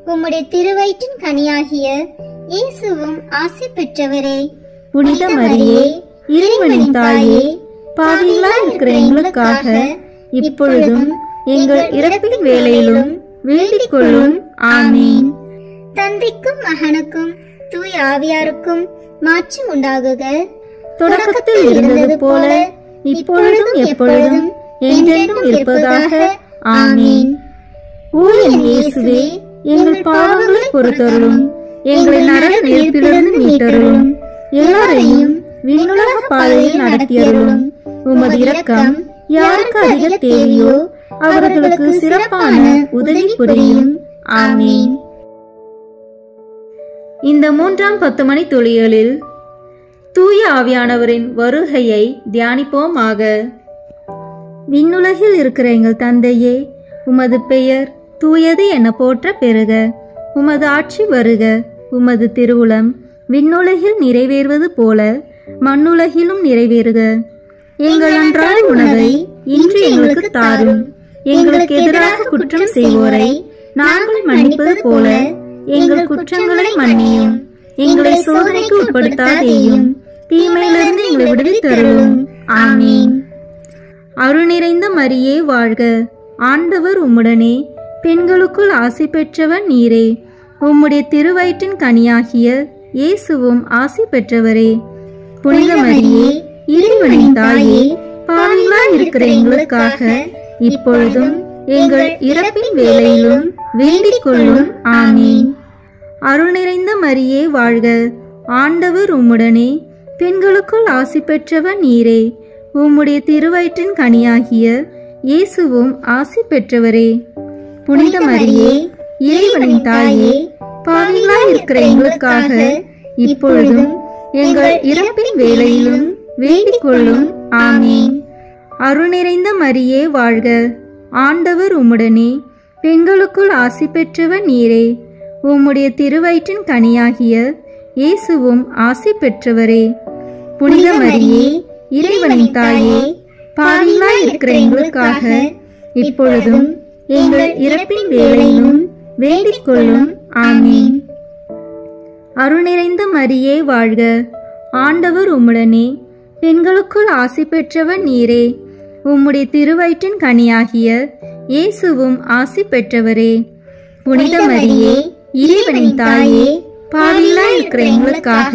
[SPEAKER 5] உம்முடைய திருவயிற்றின் கனியாகிய இயேசுவும் ஆசி பெற்றவரே.
[SPEAKER 3] புனித மரியே இறைவனின் தாயே, பாவிகளாய் இருக்கிற எங்களுக்காக இப்பொழுதும் எங்கள் இறப்பின் வேளையிலும் வேண்டிக் கொள்ளும். ஆமீன்.
[SPEAKER 5] தந்தைக்கும் மகனுக்கும் தூய ஆவியாருக்கும் மாட்சி உண்டாகுக.
[SPEAKER 3] தொடக்கத்தில் இருந்தது போல இப்பொழுதும் எப்பொழுதும் என்றென்றும் இருப்பதாக. ஆமீன். ஓ என் இயேசுவே, எங்கள் பாவங்களை பொறுத்தருளும், எங்களை நரக நெருப்பிலிருந்து மீட்டருளும், எல்லாரையும் விண்ணுலக பாதையில் நடத்தியருளும். உமது இரக்கம் யாருக்கு அதிக தேவையோ அவர்களுக்கு சிறப்பான உதவி புரியும். ஆமீன். இந்த 3ஆம் 10 மணி துளிகளில் தூய ஆவியானவரின் வருகையை தியானிப்போமாக. விண்ணுலகில் இருக்கிற எங்கள் தந்தையே, உமது பெயர் தூயது என போற்ற பெறுக. உமது ஆட்சி வருக. உமது திருவுளம் விண்ணுலகில் நிறைவேறுவது போல மண்ணுலகிலும் நிறைவேறுக. எங்கள் அன்றாட உணவை இன்று எங்களுக்கு தாரும். எங்களுக்கு எதிராக குற்றம் செய்வோரை நாங்கள் மன்னிப்பது போல எங்கள் குற்றங்களை மன்னியும். எங்களை சோதனைக்கு உட்படுத்தாதேயும், தீமையிலிருந்து எங்களை விடுவித்தருளும். ஆமீன். அருள் நிறைந்த மரியே வாழ்க. ஆண்டவர் உம்முடனே, பெண்களுக்குள் ஆசி பெற்றவர் நீரே. உம்முடைய திருவயிற்றின் கனியாகிய இயேசுவும் ஆசி பெற்றவரே. புனித மரியே, இறைவனின் தாயே, பாவிகளாய் இருக்கிற எங்களுக்காக இப்பொழுதும் எங்கள் இறப்பின் வேளையிலும் வேண்டிக் கொள்ளும். ஆமீன். அருள் நிறைந்த மரியே வாழ்க. ஆண்டவர் உம்முடனே, பெண்களுக்குள் ஆசி பெற்றவர் நீரே. உம்முடைய திருவயிற்றின் கனியாகிய இயேசுவும் ஆசி பெற்றவரே. புனித மரியே, இறைவனின் தாயே, பாவிகளாய் இருக்கிற எங்களுக்காக இப்பொழுதும் எங்கள் இறப்பின் வேளையிலும் வேண்டிக் கொள்ளும். ஆமீன். அருள் நிறைந்த மரியே வாழ்க. ஆண்டவர் உம்முடனே, பெண்களுக்குள் ஆசி பெற்றவர் நீரே. உம்முடைய திருவயிற்றின் கனியாகிய இயேசுவும் ஆசி பெற்றவரே. புனித மரியே, இறைவனின் தாயே, பாவிகளாய் இருக்கிற எங்களுக்காக இப்பொழுதும் எங்கள் இறப்பின் வேளையிலும் வேண்டிக் கொள்ளும். ஆமீன். அருள் நிறைந்த மரியே வாழ்க. ஆண்டவர் உம்முடனே, பெண்களுக்குள் ஆசி பெற்றவர் நீரே. உம்முடைய திருவயிற்றின் கனியாகிய இயேசுவும் ஆசி பெற்றவரே. புனித மரியே, இறைவனின் தாயே, பாவிகளாய் இருக்கிற எங்களுக்காக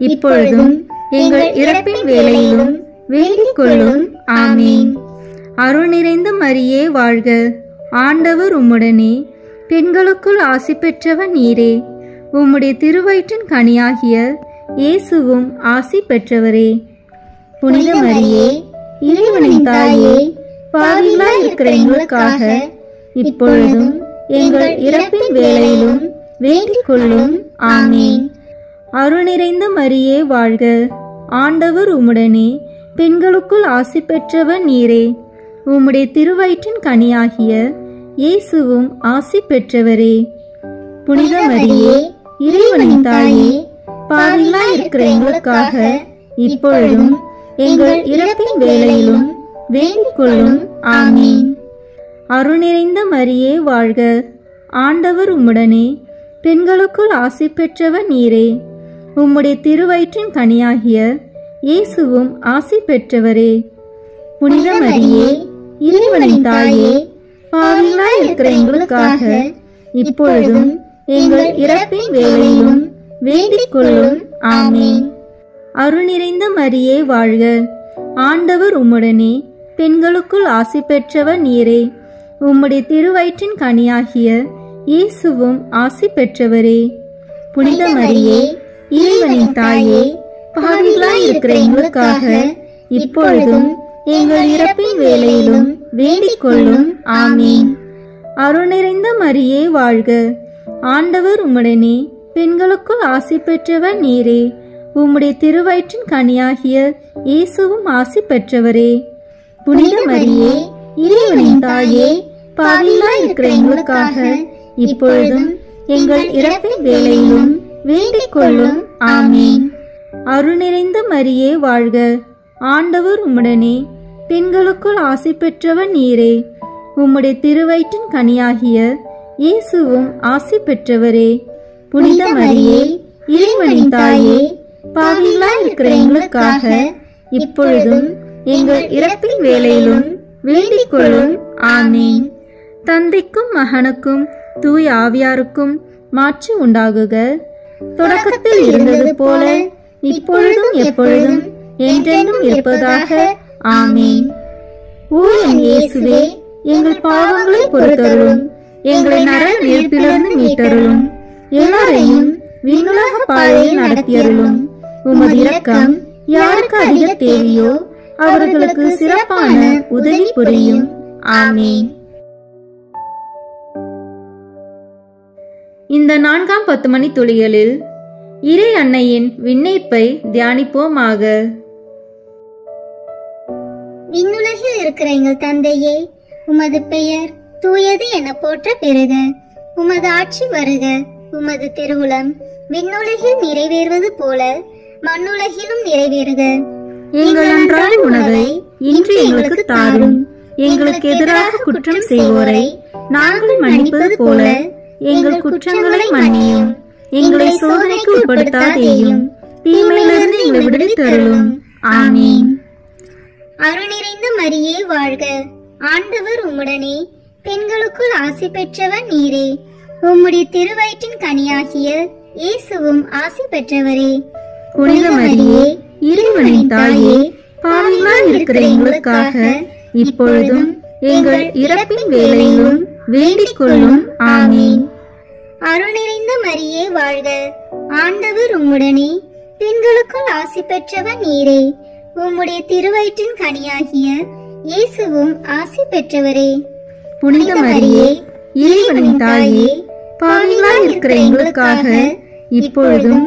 [SPEAKER 3] இப்பொழுதும் எங்கள் இறப்பின் வேளையிலும் வேண்டிக் கொள்ளும். ஆமீன். அருள் நிறைந்த மரியே வாழ்க. ஆண்டவர் உம்முடனே, பெண்களுக்குள் ஆசி பெற்றவர் நீரே. உம்முடைய திருவயிற்றின் கனியாகிய இயேசுவும் ஆசி பெற்றவரே. புனித மரியே, இறைவனின் தாயே, பாவிகளாய் இருக்கிற எங்களுக்காக இப்பொழுதும் எங்கள் இறப்பின் வேளையிலும் வேண்டிக் கொள்ளும். ஆமீன். அருள் நிறைந்த மரியே வாழ்க. ஆண்டவர் உம்முடனே, பெண்களுக்குள் ஆசி பெற்றவர் நீரே. உம்முடைய திருவயிற்றின் கனியாகிய இயேசுவும் ஆசி பெற்றவரே. புனித மரியே, இறைவனின் தாயே, பாவிகளாய் இருக்கிற எங்களுக்காக இப்பொழுதும் எங்கள் இறப்பின் வேளையிலும் வேண்டிக் கொள்ளும். ஆமீன். அருள் நிறைந்த மரியே வாழ்க. ஆண்டவர் உம்முடனே, பெண்களுக்குள் ஆசி பெற்றவர் நீரே. உம்முடைய திருவயிற்றின் கனியாகிய இயேசுவும் ஆசி பெற்றவரே. புனித மரியே, இறைவனின் தாயே, பாவிகளாய் இருக்கிற எங்களுக்காக இப்பொழுதும் எங்கள் இறப்பின் வேளையிலும் வேண்டிக் கொள்ளும். ஆமீன். அருள் நிறைந்த மரியே வாழ்க. ஆண்டவர் உம்முடனே, பெண்களுக்குள் ஆசி பெற்றவர் நீரே. உம்முடைய திருவயிற்றின் கனியாகிய இயேசுவும் ஆசி பெற்றவரே. புனித மரியே, இறைவனின் தாயே, பாவிகளாய் இருக்கிற எங்களுக்காக இப்பொழுதும் எங்கள் இறப்பின் வேளையிலும் வேண்டிக் கொள்ளும். ஆமீன். அருள் நிறைந்த மரியே வாழ்க. ஆண்டவர் உம்முடனே, பெண்களுக்குள் ஆசி பெற்றவர் நீரே. உம்முடைய திருவயிற்றின் கனியாகிய இயேசுவும் ஆசி பெற்றவரே. புனித மரியே, இறைவனின் தாயே, பாவிகளாய் இருக்கிற எங்களுக்காக இப்பொழுதும் எங்கள் இறப்பின் வேளையிலும் வேண்டிக் கொள்ளும். ஆமீன். அருள் நிறைந்த மரியே வாழ்க. ஆண்டவர் உம்முடனே, பெண்களுக்குள் ஆசி பெற்றவர் நீரே. உம்முடைய திருவயிற்றின் கனியாகிய இயேசுவும் ஆசி பெற்றவரே. புனித மரியே, இறைவனின் தாயே, பாவிகளாய் இருக்கிற எங்களுக்காக இப்பொழுதும் எங்கள் இறப்பின் வேளையிலும் வேண்டிக் கொள்ளும். ஆமீன். தந்தைக்கும் மகனுக்கும் தூய ஆவியாருக்கும் மாட்சி உண்டாகுக. தொடக்கத்தில் இருந்தது போல இப்பொழுதும் எப்பொழுதும் என்றென்றும் இருப்பதாக. ஆமீன். ஓ என் இயேசுவே, எங்கள் பாவங்களை பொறுத்தருளும், எங்களை நரக நெருப்பிலிருந்து மீட்டருளும், எல்லாரையும் விண்ணுலக பாதையில் நடத்தியருளும். உமது இரக்கம் யாருக்கு அதிக தேவையோ அவர்களுக்கு சிறப்பான உதவி புரியும். ஆமீன். இந்த 4ஆம் 10 மணி துளிகளில் இறை அன்னையின் விண்ணேற்பை தியானிப்போமாக.
[SPEAKER 5] விண்ணுலகில் இருக்கிற எங்கள் தந்தையே, உமது பெயர் தூயது என போற்ற பெறுக. உமது ஆட்சி வருக. உமது திருவுளம் விண்ணுலகில் நிறைவேறுவது போல மண்ணுலகிலும் நிறைவேறுக.
[SPEAKER 3] எங்கள் அன்றாட உணவை இன்று எங்களுக்கு தாரும். எங்களுக்கு எதிராக குற்றம் செய்வோரை நாங்கள் மன்னிப்பது போல எங்கள் குற்றங்களை மன்னியும். எங்களை சோதனைக்கு உட்படுத்தாதேயும், தீமையிலிருந்து எங்களை விடுவித்தருளும். ஆமீன்.
[SPEAKER 5] அருள் நிறைந்த மரியே வாழ்க. ஆண்டவர் உம்முடனே, பெண்களுக்குள் ஆசி பெற்றவர் நீரே. உம்முடைய திருவயிற்றின் கனியாகிய இயேசுவும் ஆசி பெற்றவரே.
[SPEAKER 3] புனித மரியே, இறைவனின் தாயே, பாவிகளாய் இருக்கிற எங்களுக்காக இப்பொழுதும் எங்கள் இறப்பின் வேளையிலும் வேண்டிக் கொள்ளும். ஆமீன்.
[SPEAKER 5] அருள் நிறைந்த மரியே வாழ்க. ஆண்டவர் உம்முடனே, பெண்களுக்குள் ஆசி பெற்றவர் நீரே. உம்முடைய திருவயிற்றின் கனியாகிய இயேசுவும் ஆசி பெற்றவரே.
[SPEAKER 3] புனித மரியே, இறைவனின் தாயே, பாவிகளாய் இருக்கிற எங்களுக்காக இப்பொழுதும்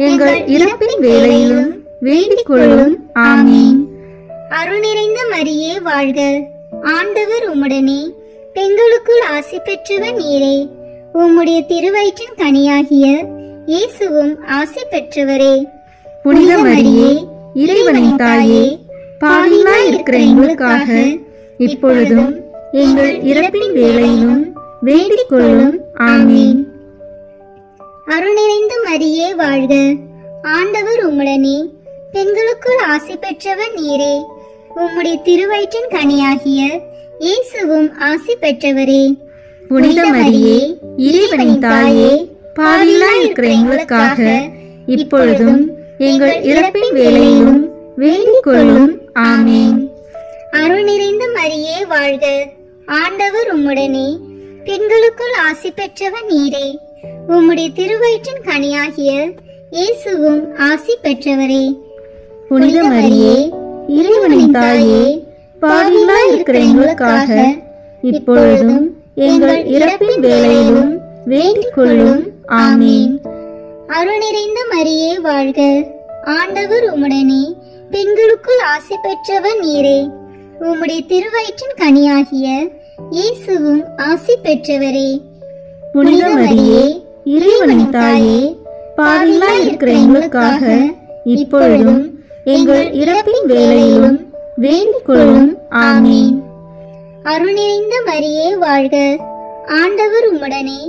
[SPEAKER 3] எங்கள் இறப்பின் வேளையிலும் வேண்டிக் கொள்ளும். ஆமீன்.
[SPEAKER 5] அருள் நிறைந்த மரியே வாழ்க. ஆண்டவர் உம்முடனே, பெண்களுக்குள் ஆசி பெற்றவர் நீரே. உம்முடைய திருவயிற்றின் கனியாகிய இயேசுவும் ஆசி பெற்றவரே.
[SPEAKER 3] புனித மரியே, இறைவனின் தாயே, பாவிகளாய் இருக்கிற எங்களுக்காக இப்பொழுதும் எங்கள் இறப்பின் வேளையிலும் வேண்டிக் கொள்ளும். ஆமீன்.
[SPEAKER 5] அருள் நிறைந்த மரியே வாழ்க. ஆண்டவர் உம்முடனே, பெண்களுக்குள் ஆசி பெற்றவர் நீரே. உம்முடைய திருவயிற்றின் கனியாகிய இயேசுவும் ஆசி பெற்றவரே.
[SPEAKER 3] புனித மரியே, இறைவனின் தாயே, பாவிகளாய் இருக்கிற எங்களுக்காக இப்பொழுதும் எங்கள் இறப்பின் வேளையிலும் வேண்டிக் கொள்ளும். ஆமீன்.
[SPEAKER 5] அருள் நிறைந்த மரியே வாழ்க. ஆண்டவர் உம்முடனே, பெண்களுக்குள் ஆசி பெற்றவர் நீரே. உம்முடைய திருவயிற்றின் கனியாகிய இயேசுவும் ஆசி பெற்றவரே.
[SPEAKER 3] புனித மரியே, இறைவனின் தாயே, பாவிகளாய் இருக்கிற எங்களுக்காக இப்பொழுதும் எங்கள் இறப்பின் வேளையிலும் வேண்டிக் கொள்ளும். ஆமீன்.
[SPEAKER 5] அருள் நிறைந்த மரியே வாழ்க. ஆண்டவர் உம்முடனே, பெண்களுக்குள் ஆசி பெற்றவர் நீரே. உம்முடைய திருவயிற்றின் கனியாகிய இயேசுவும் ஆசி பெற்றவரே.
[SPEAKER 3] புனித மரியே, இறைவனின் தாயே, பாவிகளாய் இருக்கிற எங்களுக்காக இப்பொழுதும் எங்கள் இறப்பின் வேளையிலும் வேண்டிக் கொள்ளும். ஆமீன்.
[SPEAKER 5] அருள் நிறைந்த மரியே வாழ்க. ஆண்டவர் உம்முடனே,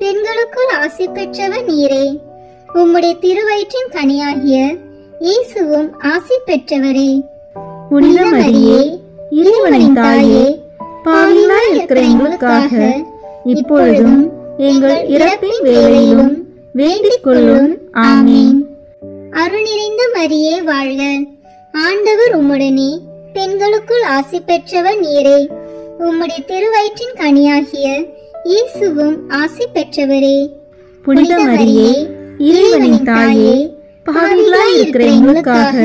[SPEAKER 5] பெண்களுக்குள் ஆசி பெற்றவர் நீரே. உம்முடைய திருவயிற்றின் கனியாகிய இயேசுவும் ஆசி பெற்றவரே.
[SPEAKER 3] புனித மரியே, இறைவனின் தாயே, பாவிகளாய் இருக்கிற எங்களுக்காக இப்பொழுதும் எங்கள் இறப்பின் வேளையிலும் வேண்டிக் கொள்ளும். ஆமீன்.
[SPEAKER 5] அருள் நிறைந்த மரியே வாழ்க. ஆண்டவர் உம்முடனே, பெண்களுக்குள் ஆசி பெற்றவர் நீரே. உம்முடைய திருவயிற்றின் கனியாகிய இயேசுவும் ஆசி பெற்றவரே.
[SPEAKER 3] புனித மரியே, இறைவனின் தாயே, பாவிகளாய் இருக்கிற எங்களுக்காக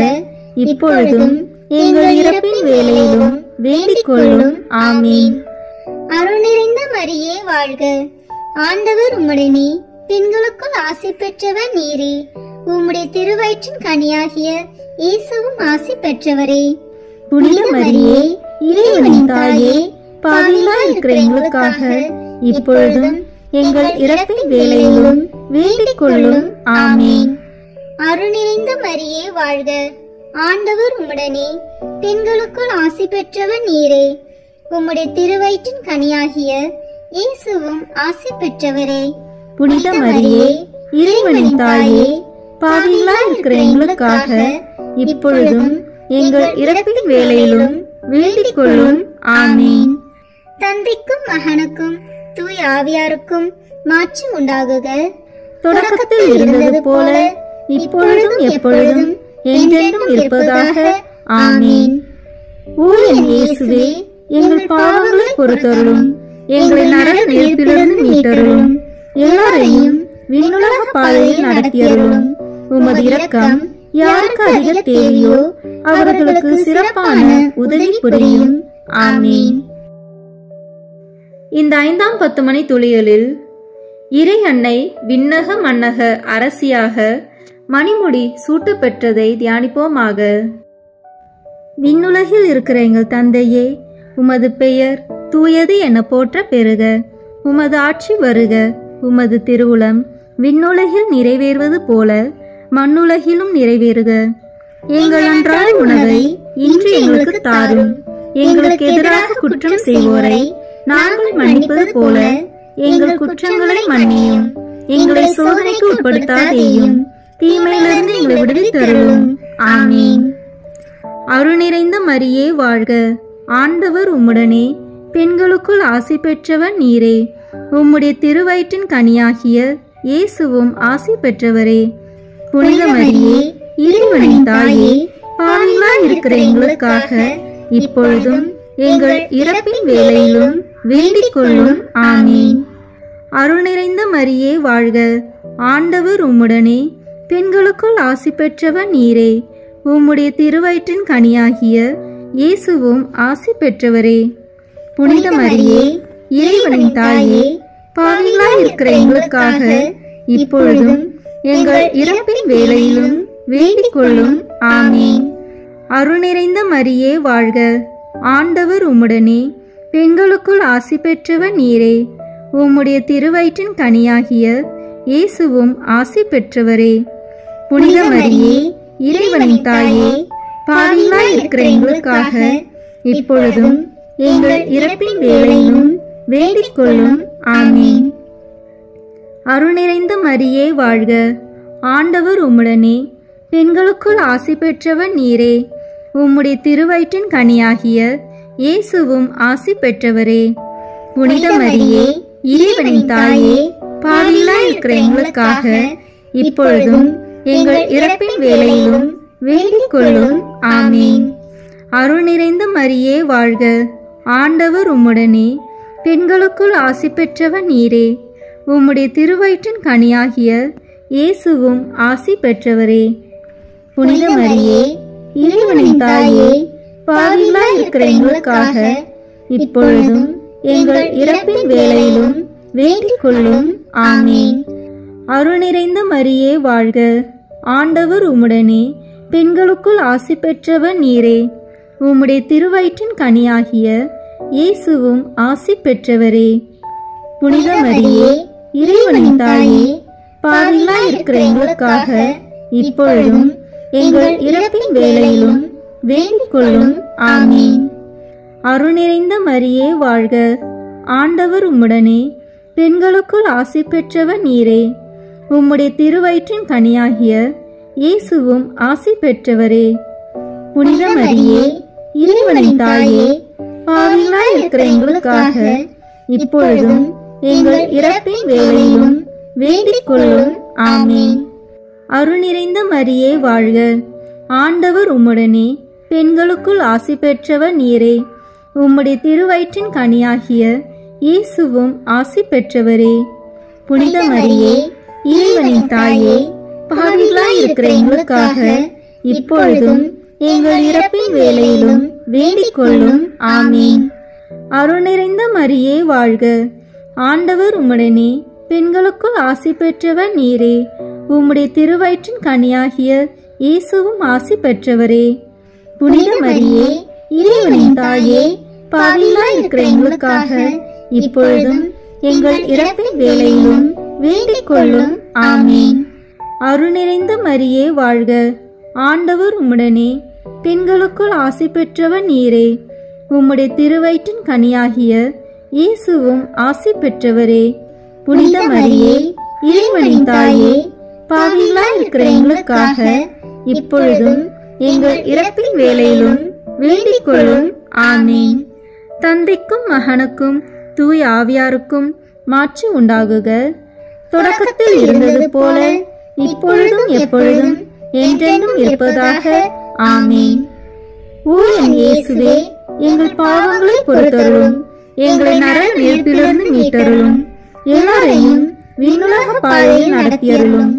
[SPEAKER 3] இப்பொழுதும் எங்கள் இறப்பின் வேளையிலும் வேண்டிக் கொள்ளும். ஆமீன்.
[SPEAKER 5] அருள் நிறைந்த மரியே வாழ்க. ஆண்டவர் உம்முடனே, பெண்களுக்குள் ஆசி பெற்றவர் நீரே. உம்முடைய திருவயிற்றின் கனியாகிய இயேசுவும் ஆசி பெற்றவரே.
[SPEAKER 3] புனித மரியே, இறைவனின் தாயே, பாவிகளாய் இருக்கிற எங்களுக்காக இப்பொழுதும் எங்கள் இறப்பின் வேளையிலும் வேண்டிக் கொள்ளும். ஆமீன்.
[SPEAKER 5] அருள் நிறைந்த மரியே வாழ்க. ஆண்டவர் உம்முடனே, பெண்களுக்குள் ஆசி பெற்றவர் நீரே. உம்முடைய திருவயிற்றின் கனியாகிய இயேசுவும் ஆசி பெற்றவரே.
[SPEAKER 3] புனித மரியே, இறைவனின் தாயே, பாவிகளாய் இருக்கிற எங்களுக்காக இப்பொழுதும் எங்கள் இறப்பின் வேளையிலும் வேண்டிக் கொள்ளும். ஆமீன்.
[SPEAKER 5] தந்தைக்கும் மகனுக்கும் தூய ஆவியாருக்கும் மாற்றம் உண்டாகுக.
[SPEAKER 3] தொடக்கத்தில் இருந்தது போல இப்பொழுதும் எப்பொழுதும் என்றென்றும் இருப்பதாக. ஆமீன். ஓ என் இயேசுவே, எங்கள் பாவங்களை பொறுத்தருளும், எங்களை நரக நெருப்பிலிருந்து மீட்டருளும், எல்லாரையும் விண்ணுலக பாதையில் நடத்தியருளும். உமது இரக்கம் யாருக்கு அதிக தேவையோ அவர்களுக்கு சிறப்பான உதவி புரியும். ஆமீன். இந்த 5ஆம் 10 மணி துளிகளில் இறை அன்னை விண்ணக மன்னக அரசியாக மணிமுடி சூட்ட பெற்றதை தியானிப்போமாக. விண்ணுலகில் இருக்கிற எங்கள் தந்தையே, உமது பெயர் தூயது என போற்ற பெறுக. உமது ஆட்சி வருக. உமது திருவுளம் விண்ணுலகில் நிறைவேறுவது போல மண்ணுலகிலும் நிறைவேறுக. எங்கள் அன்றாட உணவை இன்று எங்களுக்கு தாரும். எங்களுக்கு எதிராக குற்றம் செய்வோரை நாங்கள் மன்னிப்பது போல எங்கள் குற்றங்களை மன்னியும். எங்களை சோதனைக்கு உட்படுத்தாதேயும், தீமையிலிருந்து எங்களை விடுவித்தருளும். ஆமீன். அருள் நிறைந்த மரியே வாழ்க. ஆண்டவர் உம்முடனே, பெண்களுக்குள் ஆசி பெற்றவர் நீரே. உம்முடைய திருவயிற்றின் கனியாகிய இயேசுவும் ஆசி பெற்றவரே. புனித மரியே, இறைவனின் தாயே, பாவிகளாய் இருக்கிற எங்களுக்காக இப்பொழுதும் எங்கள் இறப்பின் வேளையிலும் வேண்டிக் கொள்ளும். ஆமீன். அருள் நிறைந்த மரியே வாழ்க. ஆண்டவர் உம்முடனே, பெண்களுக்குள் ஆசி பெற்றவர் நீரே. உம்முடைய திருவயிற்றின் கனியாகிய இயேசுவும் ஆசி பெற்றவரே. புனித மரியே, இறைவனின் தாயே, பாவிகளாய் இருக்கிற எங்களுக்காக இப்பொழுதும் எங்கள் இறப்பின் வேளையிலும் வேண்டிக் கொள்ளும். ஆமீன். அருள் நிறைந்த மரியே வாழ்க. ஆண்டவர் உம்முடனே, பெண்களுக்குள் ஆசி பெற்றவர் நீரே. உம்முடைய திருவயிற்றின் கனியாகிய இயேசுவும் ஆசி பெற்றவரே. புனித மரியே, இறைவனின் தாயே, பாவிகளாய் இருக்கிற எங்களுக்காக இப்பொழுதும் எங்கள் இறப்பின் வேளையிலும் வேண்டிக் கொள்ளும். ஆமீன். அருள் நிறைந்த மரியே வாழ்க. ஆண்டவர் உம்முடனே, பெண்களுக்குள் ஆசி பெற்றவர் நீரே. உம்முடைய திருவயிற்றின் கனியாகிய இயேசுவும் ஆசி பெற்றவரே. புனித மரியே, இறைவனின் தாயே, பாவிகளாய் இருக்கிற எங்களுக்காக இப்பொழுதும் எங்கள் இறப்பின் வேளையிலும் வேண்டிக் கொள்ளும். ஆமீன். அருள் நிறைந்த மரியே வாழ்க. ஆண்டவர் உம்முடனே, பெண்களுக்குள் ஆசி பெற்றவர் நீரே. உம்முடைய திருவயிற்றின் கனியாகிய இயேசுவும் ஆசி பெற்றவரே. புனித மரியே, இறைவனின் தாயே, பாவிகளாய் இருக்கிற எங்களுக்காக இப்பொழுதும் எங்கள் இறப்பின் வேளையிலும் வேண்டிக் கொள்ளும். ஆமீன். அருள் நிறைந்த மரியே வாழ்க. ஆண்டவர் உம்முடனே, பெண்களுக்குள் ஆசி பெற்றவர் நீரே. உம்முடைய திருவயிற்றின் கனியாகிய இயேசுவும் ஆசி பெற்றவரே. புனித மரியே, இறைவனின் தாயே, பாவிகளாய் இருக்கிற எங்களுக்காக இப்பொழுதும் எங்கள் இறப்பின் வேளையிலும் வேண்டிக் கொள்ளும். ஆமீன். அருள் நிறைந்த மரியே வாழ்க. ஆண்டவர் உம்முடனே, பெண்களுக்குள் ஆசி பெற்றவர் நீரே. உம்முடைய திருவயிற்றின் கனியாகிய இயேசுவும் ஆசி பெற்றவரே. புனித மரியே, இறைவனின் தாயே, பாவிகளாய் இருக்கிற எங்களுக்காக இப்பொழுதும் எங்கள் இறப்பின் வேளையிலும் வேண்டிக் கொள்ளும். ஆமீன். அருள் நிறைந்த மரியே வாழ்க. ஆண்டவர் உம்முடனே, பெண்களுக்குள் ஆசி பெற்றவர் நீரே. உம்முடைய திருவயிற்றின் கனியாகிய இயேசுவும் ஆசி பெற்றவரே. புனித மரியே, இறைவனின் தாயே, பாவிகளாய் இருக்கிற எங்களுக்காக இப்பொழுதும் எங்கள் இறப்பின் வேளையிலும் வேண்டிக் கொள்ளும். ஆமீன். அருள் நிறைந்த மரியே வாழ்க. ஆண்டவர் உம்முடனே, பெண்களுக்குள் ஆசி பெற்றவர் நீரே. உம்முடைய திருவயிற்றின் கனியாகிய இயேசுவும் ஆசி பெற்றவரே. புனித மரியே, இறைவனின் தாயே, பாவிகளாய் இருக்கிற எங்களுக்காக இப்பொழுதும் எங்கள் இறப்பின் வேளையிலும் வேண்டிக் கொள்ளும். ஆமீன். அருள் நிறைந்த மரியே வாழ்க. ஆண்டவர் உம்முடனே, பெண்களுக்குள் ஆசி பெற்றவர் நீரே. உம்முடைய திருவயிற்றின் கனியாகிய இயேசுவும் ஆசி பெற்றவரே. புனித மரியே, இறைவனின் தாயே, பாவிகளாய் இருக்கிற எங்களுக்காக இப்பொழுதும் எங்கள் இறப்பின் வேளையிலும் வேண்டிக் கொள்ளும். ஆமீன். தந்தைக்கும் மகனுக்கும் தூய ஆவியாருக்கும் மாட்சி உண்டாகுக. தொடக்கத்தில் இருந்தது போல இப்பொழுதும் எப்பொழுதும் என்றென்றும் இருப்பதாக. ஆமீன். ஓ என் இயேசுவே, எங்கள் பாவங்களை பொறுத்தருளும், எங்களை நரக நெருப்பிலிருந்து மீட்டருளும், எல்லாரையும் விண்ணுலக பாதையில் நடத்தியருளும்.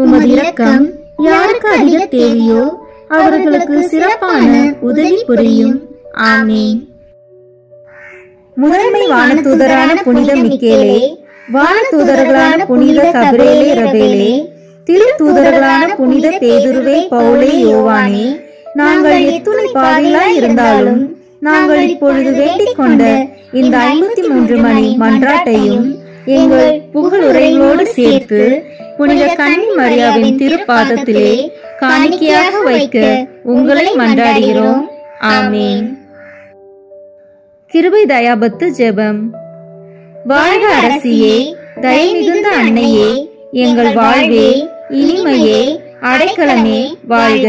[SPEAKER 3] உமது இரக்கம் யாருக்கு அதிக தேவையோ அவர்களுக்கு சிறப்பான உதவி புரியும். ஆமீன். முதன்மை வானதூதரான புனித மிக்கேலே, வானதூதர்களான புனித கபிரேலே ரபேலே, திரு தூதர்களான புனித பேதுருவே பவுலே யோவானே, நாங்கள் எத்துணை பாவிகளாய் இருந்தாலும் நாங்கள் இப்பொழுது வேண்டிக் கொண்ட இந்த 53 மணி மன்றாட்டையும் எங்கள் புகழுரைகளோடு சேர்த்து புனித கன்னி மரியாவின் திருப்பாதத்திலே காணிக்கையாக வைக்க உங்களை மன்றாடுகிறோம். ஆமீன். கிருபை தயாபத்து ஜெபம். வாழ்க அரசியே, தயை மிகுந்த அன்னையே, எங்கள் வாழ்வே, இனிமையே, அடைக்கலமே வாழ்க.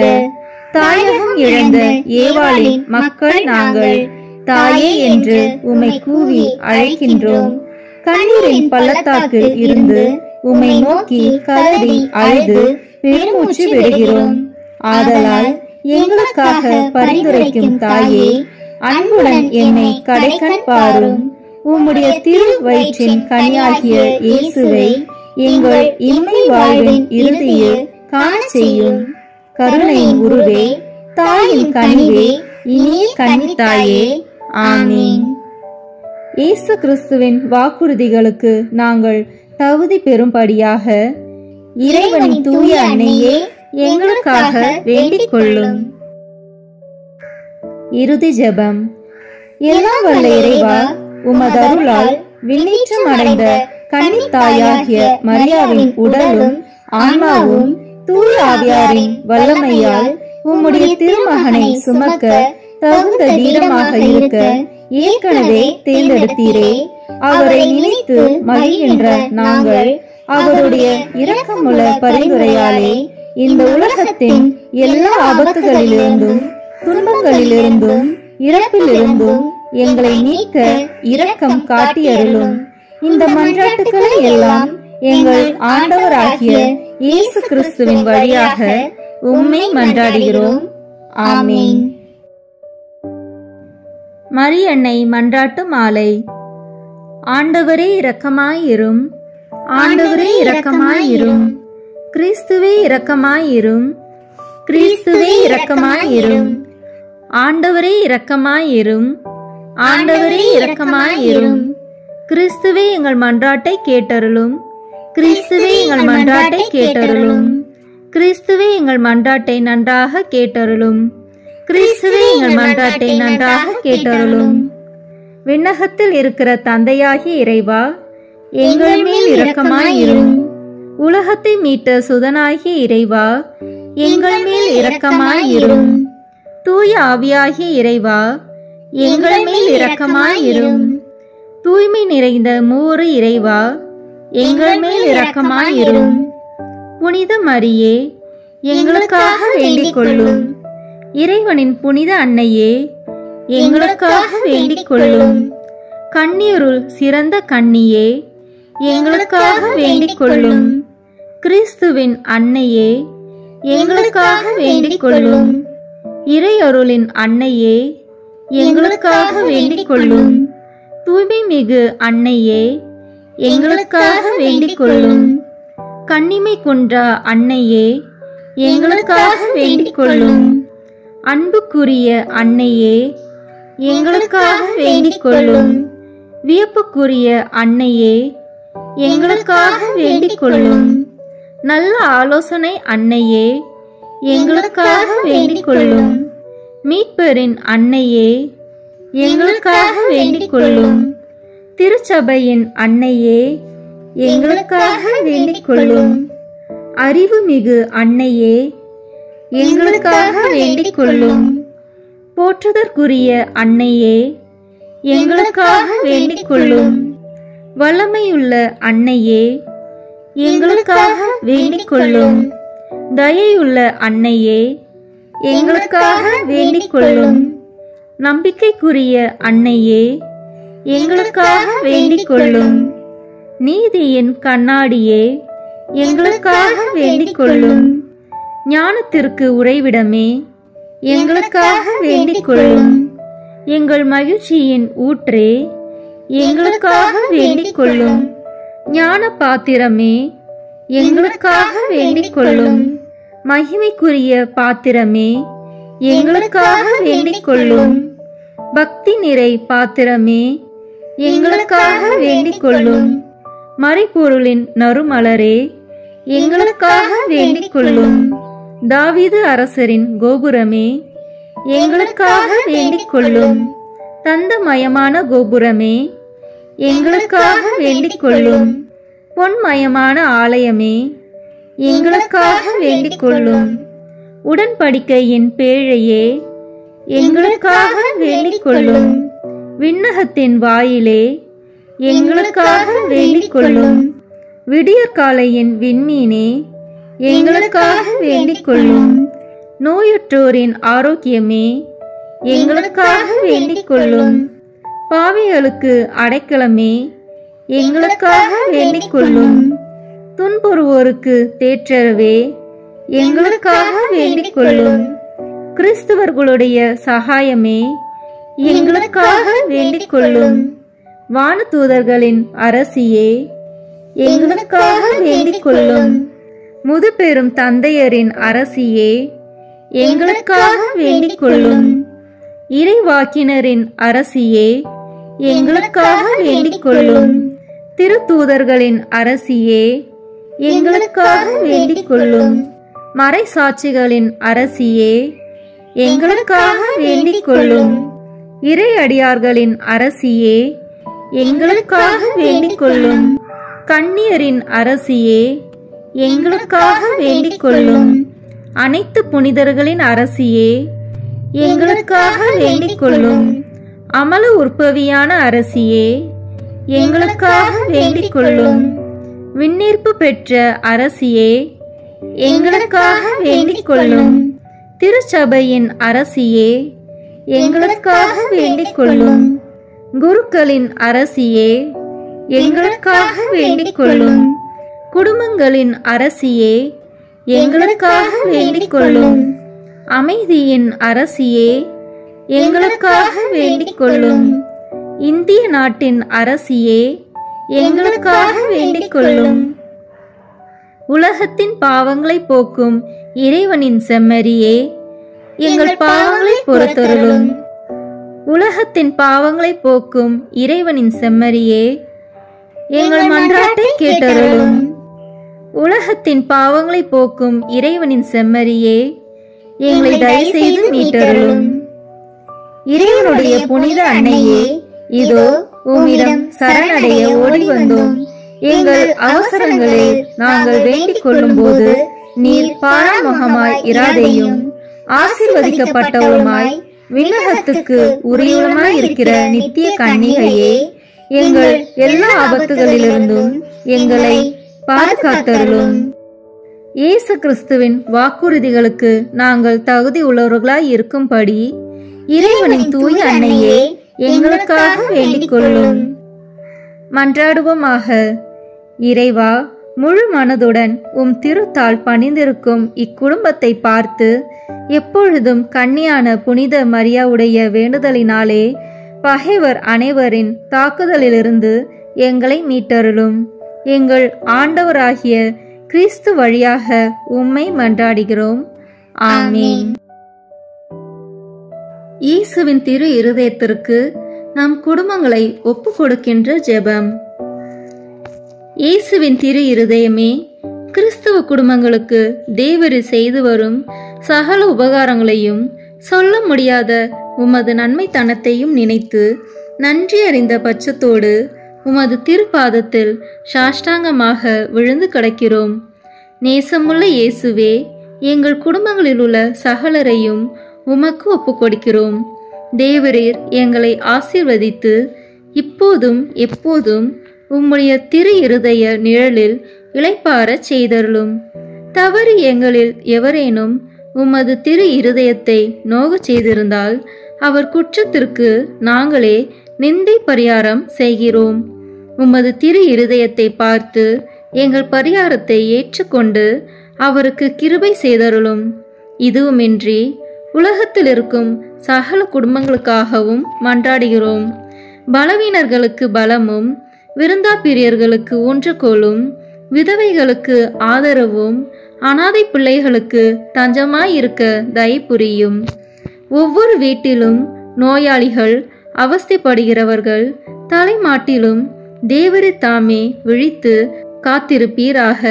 [SPEAKER 3] தாயகம் இழந்த ஏவாளின் மக்கள் நாங்கள் தாயே என்று உம்மை கூவி அழைக்கின்றோம். கண்ணீரின் பள்ளத்தாக்கில் இருந்து உம்மை நோக்கி கதறி அழுது பெருமூச்சு விடுகிறோம். ஆதலால் எங்களுக்காக பரிந்துரைக்கும் தாயே, அன்புடன் என்னை கடைக்கண் பாரும். உம்முடைய திரு வயிற்றின் கனியாகிய இயேசுவை எங்கள் இன்மை வாழ்வின் இறுதியில் காண செய்யும். கருணையின் உருவே, தாயின் கனிவே, இனிய கன்னித்தாயே. ஆமீன். இயேசு கிறிஸ்துவின் வாக்குறுதிகளுக்கு நாங்கள் தகுதி பெறும்படியாக இறைவனின் தூய அன்னையே எங்களுக்காக வேண்டிக் கொள்ளும். இறுதி ஜெபம். எல்லாம் வல்ல இறைவா, உமது அருளால் விண்ணேற்றம் அடைந்த கன்னித்தாயாகிய மரியாவின் உடலும் ஆன்மாவும் தூய ஆவியாரின் வல்லமையால் உம்முடைய திருமகனை சுமக்க தகுந்த தீரமாக இருக்க ஏற்கனவே தேர்ந்தெடுத்தீரே. அவரை நினைத்து மகிழ்கின்ற நாங்கள் அவருடைய இரக்கமுள்ள பரிந்துரையாலே இந்த உலகத்தின் எல்லா ஆபத்துகளிலிருந்தும் துன்பங்களிலிருந்தும் இறப்பிலிருந்தும் எங்களை நீக்க இரக்கம் காட்டியருளும். இந்த மன்றாட்டுக்களை எல்லாம் எங்கள் ஆண்டவராகிய இயேசு கிறிஸ்துவின் வழியாக உம்மை மன்றாடுகிறோம். ஆமீன். மரியன்னை மன்றாட்டு மாலை. ஆண்டவரே இரக்கமாயிரும், ஆண்டவரே இரக்கமாயிரும், கிறிஸ்துவே இரக்கமாயிரும், கிறிஸ்துவே இரக்கமாயிரும், ஆண்டவரே இரக்கமாயிரும், ஆண்டவரே இரக்கமாயிரும், கிறிஸ்துவே எங்கள் மன்றாட்டை கேட்டருளும், கிறிஸ்துவே எங்கள் மன்றாட்டை கேட்டருளும், கிறிஸ்துவே எங்கள் மன்றாட்டை நன்றாக கேட்டருளும், கிறிஸ்துவே எங்கள் மன்றாட்டை நன்றாக கேட்டருளும். விண்ணகத்தில் இருக்கிற தந்தையாகிய இறைவா, எங்கள் மேல் இரக்கமாயிரும். உலகத்தை மீட்ட சுதனாகிய இறைவா, எங்கள் மேல் இரக்கமாயிரும். தூய ஆவியாகிய இறைவா, எங்கள் மேல் இரக்கமாயிரும். தூய்மை நிறைந்த மூவரு இறைவா, எங்கள் மேல் இரக்கமாயிரும். புனித மரியே, எங்களுக்காக வேண்டிக் கொள்ளும். இறைவனின் புனித அன்னையே, எங்களுக்காக வேண்டிக் கொள்ளும். கன்னியருள் சிறந்த கன்னியே, எங்களுக்காக வேண்டிக் கொள்ளும். கிறிஸ்துவின் அன்னையே, எங்களுக்காக வேண்டிக் கொள்ளும். இறையருளின் அன்னையே, எங்களுக்காக வேண்டிக் கொள்ளும். தூய்மை மிகு அன்னையே, எங்களுக்காக வேண்டிக் கொள்ளும். கன்னிமை குன்றா அன்னையே, எங்களுக்காக வேண்டிக் கொள்ளும். அன்புக்குரிய அன்னையே, எங்களுக்காக வேண்டிக் கொள்ளும். வியப்புக்குரிய அன்னையே, எங்களுக்காக வேண்டிக் கொள்ளும். நல்ல ஆலோசனை அன்னையே, எங்களுக்காக வேண்டிக் கொள்ளும். மீட்பரின் அன்னையே, எங்களுக்காக வேண்டிக் கொள்ளும். திருச்சபையின் அன்னையே, எங்களுக்காக வேண்டிக் கொள்ளும். அறிவுமிகு அன்னையே, எங்களுக்காக வேண்டிக் கொள்ளும். போற்றுதற்குரிய அன்னையே, எங்களுக்காக வேண்டிக் கொள்ளும். வல்லமையுள்ள அன்னையே, எங்களுக்காக வேண்டிக் கொள்ளும். தயையுள்ள அன்னையே, எங்களுக்காக வேண்டிக் கொள்ளும். நம்பிக்கைக்குரிய அன்னையே, எங்களுக்காக வேண்டிக் கொள்ளும். நீதியின் கண்ணாடியே, எங்களுக்காக வேண்டிக் கொள்ளும். ஞானத்திற்கு உறைவிடமே, எங்களுக்காக வேண்டிக் கொள்ளும். எங்கள் மகிழ்ச்சியின் ஊற்றே, எங்களுக்காக வேண்டிக் கொள்ளும். ஞான பாத்திரமே, எங்களுக்காக வேண்டிக் கொள்ளும். மகிமைக்குரிய பாத்திரமே, எங்களுக்காக வேண்டிக் கொள்ளும். பக்தி நிறை பாத்திரமே, எங்களுக்காக வேண்டிக் கொள்ளும். மறைப்பொருளின் நறுமலரே, எங்களுக்காக வேண்டிக் கொள்ளும். தாவீது அரசரின் கோபுரமே, எங்களுக்காக வேண்டிக் கொள்ளும். தந்தமயமான கோபுரமே, எங்களுக்காக வேண்டிக் கொள்ளும். பொன்மயமான ஆலயமே, எங்களுக்காக வேண்டிக் கொள்ளும். உடன்படிக்கையின் பேழையே, எங்களுக்காக வேண்டிக் கொள்ளும். விண்ணகத்தின் வாயிலே, எங்களுக்காக வேண்டிக் கொள்ளும். விடியற்காலையின் விண்மீனே, எங்களுக்காக வேண்டிக் கொள்ளும். நோயுற்றோரின் ஆரோக்கியமே, எங்களுக்காக வேண்டிக் கொள்ளும். பாவிகளுக்கு அடைக்கலமே, எங்களுக்காக வேண்டிக் கொள்ளும். துன்புறுவோருக்கு தேற்றரவே, எங்களுக்காக வேண்டிக் கொள்ளும். கிறிஸ்தவர்களுடைய சகாயமே, எங்களுக்காக வேண்டிக் கொள்ளும். வானதூதர்களின் அரசியே, எங்களுக்காக வேண்டிக் கொள்ளும். முதுபெரும் தந்தையரின் அரசியே, எங்களுக்காக வேண்டிக் கொள்ளும். இறைவாக்கினரின் அரசியே, எங்களுக்காக வேண்டிக் கொள்ளும். திருத்தூதர்களின் அரசியே, எங்களுக்காக வேண்டிக் கொள்ளும். மறைசாட்சிகளின் அரசியே, எங்களுக்காக வேண்டிக் கொள்ளும். இறையடியார்களின் அரசியே, எங்களுக்காக வேண்டிக் கொள்ளும். கன்னியரின் அரசியே, எங்களுக்காக வேண்டிக் கொள்ளும். அனைத்து புனிதர்களின் அரசியே, எங்களுக்காக வேண்டிக் கொள்ளும். அமல உற்பவியான அரசியே, எங்களுக்காக வேண்டிக் கொள்ளும். விண்ணீர்ப்பு பெற்ற அரசியே, எங்களுக்காக வேண்டிக் கொள்ளும். திருச்சபையின் அரசியே, எங்களுக்காக வேண்டிக் கொள்ளும். குருக்களின் அரசியே, எங்களுக்காக வேண்டிக் கொள்ளும். குடும்பங்களின் அரசியே, எங்களுக்காக வேண்டிக் கொள்ளும். அமைதியின் அரசியே, எங்களுக்காக வேண்டிக் கொள்ளும். இந்திய நாட்டின் அரசியே, எங்களுக்காக வேண்டிக் கொள்ளும். உலகத்தின் பாவங்களை போக்கும் இறைவனின் செம்மறியே, எங்கள் பாவங்களை பொறுத்தருளும். உலகத்தின் பாவங்களை போக்கும் இறைவனின் செம்மறியே, எங்கள் மன்றாட்டை கேட்டருளும். உலகத்தின் பாவங்களை போக்கும் இறைவனின் செம்மறியே, எங்களை தயவு செய்து மீட்டருளும். இறைவனுடைய புனித அன்னையே, இதோ உம்மிடம் சரணடைய ஓடி வந்தோம். எங்கள் அவசரங்களில் நாங்கள் வேண்டிக் கொள்ளும் போது நீர் பாராமுகமாய் இராதேயும். ஆசீர்வதிக்கப்பட்டவளுமாய் விண்ணகத்துக்கு உரியவளுமாய் இருக்கிற நித்திய கன்னிகையே, எங்கள் எல்லா ஆபத்துகளிலிருந்தும் எங்களை பாதுகாத்தருளும். இயேசு கிறிஸ்துவின் வாக்குறுதிகளுக்கு நாங்கள் தகுதி உள்ளவர்களாய் இருக்கும்படி இறைவனின் தூய அன்னையே, எங்களுக்காக வேண்டிக் கொள்ளும். மன்றாடுவோமாக. இறைவா, முழு மனதுடன் உம் திருத்தால் பணிந்திருக்கும் இக்குடும்பத்தை பார்த்து எப்பொழுதும் கன்னியான புனித மரியாவுடைய வேண்டுதலினாலே பகைவர் அனைவரின் தாக்குதலிலிருந்து எங்களை மீட்டருளும். எங்கள் ஆண்டவராகிய கிறிஸ்து வழியாக உம்மை மன்றாடுகிறோம். ஆமீன். இயேசுவின் திரு இருதயத்திற்கு நம் குடும்பங்களை ஒப்பு கொடுக்கின்ற ஜெபம். இயேசுவின் திரு இருதயமே, கிறிஸ்தவ குடும்பங்களுக்கு தேவரி செய்து வரும் சகல உபகாரங்களையும் சொல்ல முடியாத உமது நன்மைத்தனத்தையும் நினைத்து நன்றி அறிந்த பட்சத்தோடு உமது திருப்பாதத்தில் சாஷ்டாங்கமாக விழுந்து கிடக்கிறோம். நேசமுள்ள இயேசுவே, எங்கள் குடும்பங்களில் உள்ள சகலரையும் உமக்கு ஒப்பு கொடுக்கிறோம். தேவரீர் எங்களை ஆசீர்வதித்து இப்போதும் எப்போதும் உம்முடைய திரு இருதய நிழலில் இளைப்பாறச் செய்தருளும். தவறு எங்களில் எவரேனும் உமது திரு இருதயத்தை நோகச் செய்திருந்தால் அவர் குற்றத்திற்கு நாங்களே நிந்தை பரிகாரம் செய்கிறோம். உமது திரு இருதயத்தை பார்த்து எங்கள் பரிகாரத்தை ஏற்றுக்கொண்டு அவருக்கு கிருபை செய்தருளும். இதுவுமின்றி உலகத்தில் இருக்கும் சகல குடும்பங்களுக்காகவும் மன்றாடுகிறோம். பலவீனர்களுக்கு பலமும், விருந்தாப்பிரியர்களுக்கு ஊன்றுகோலும், விதவைகளுக்கு ஆதரவும், அனாதை பிள்ளைகளுக்கு தஞ்சமாயிருக்க தயை புரியும். ஒவ்வொரு வீட்டிலும் நோயாளிகள், அவஸ்தைப்படுகிறவர்கள் தலைமாட்டிலும் தேவரே தாமே விழித்து காத்திருப்பீராக.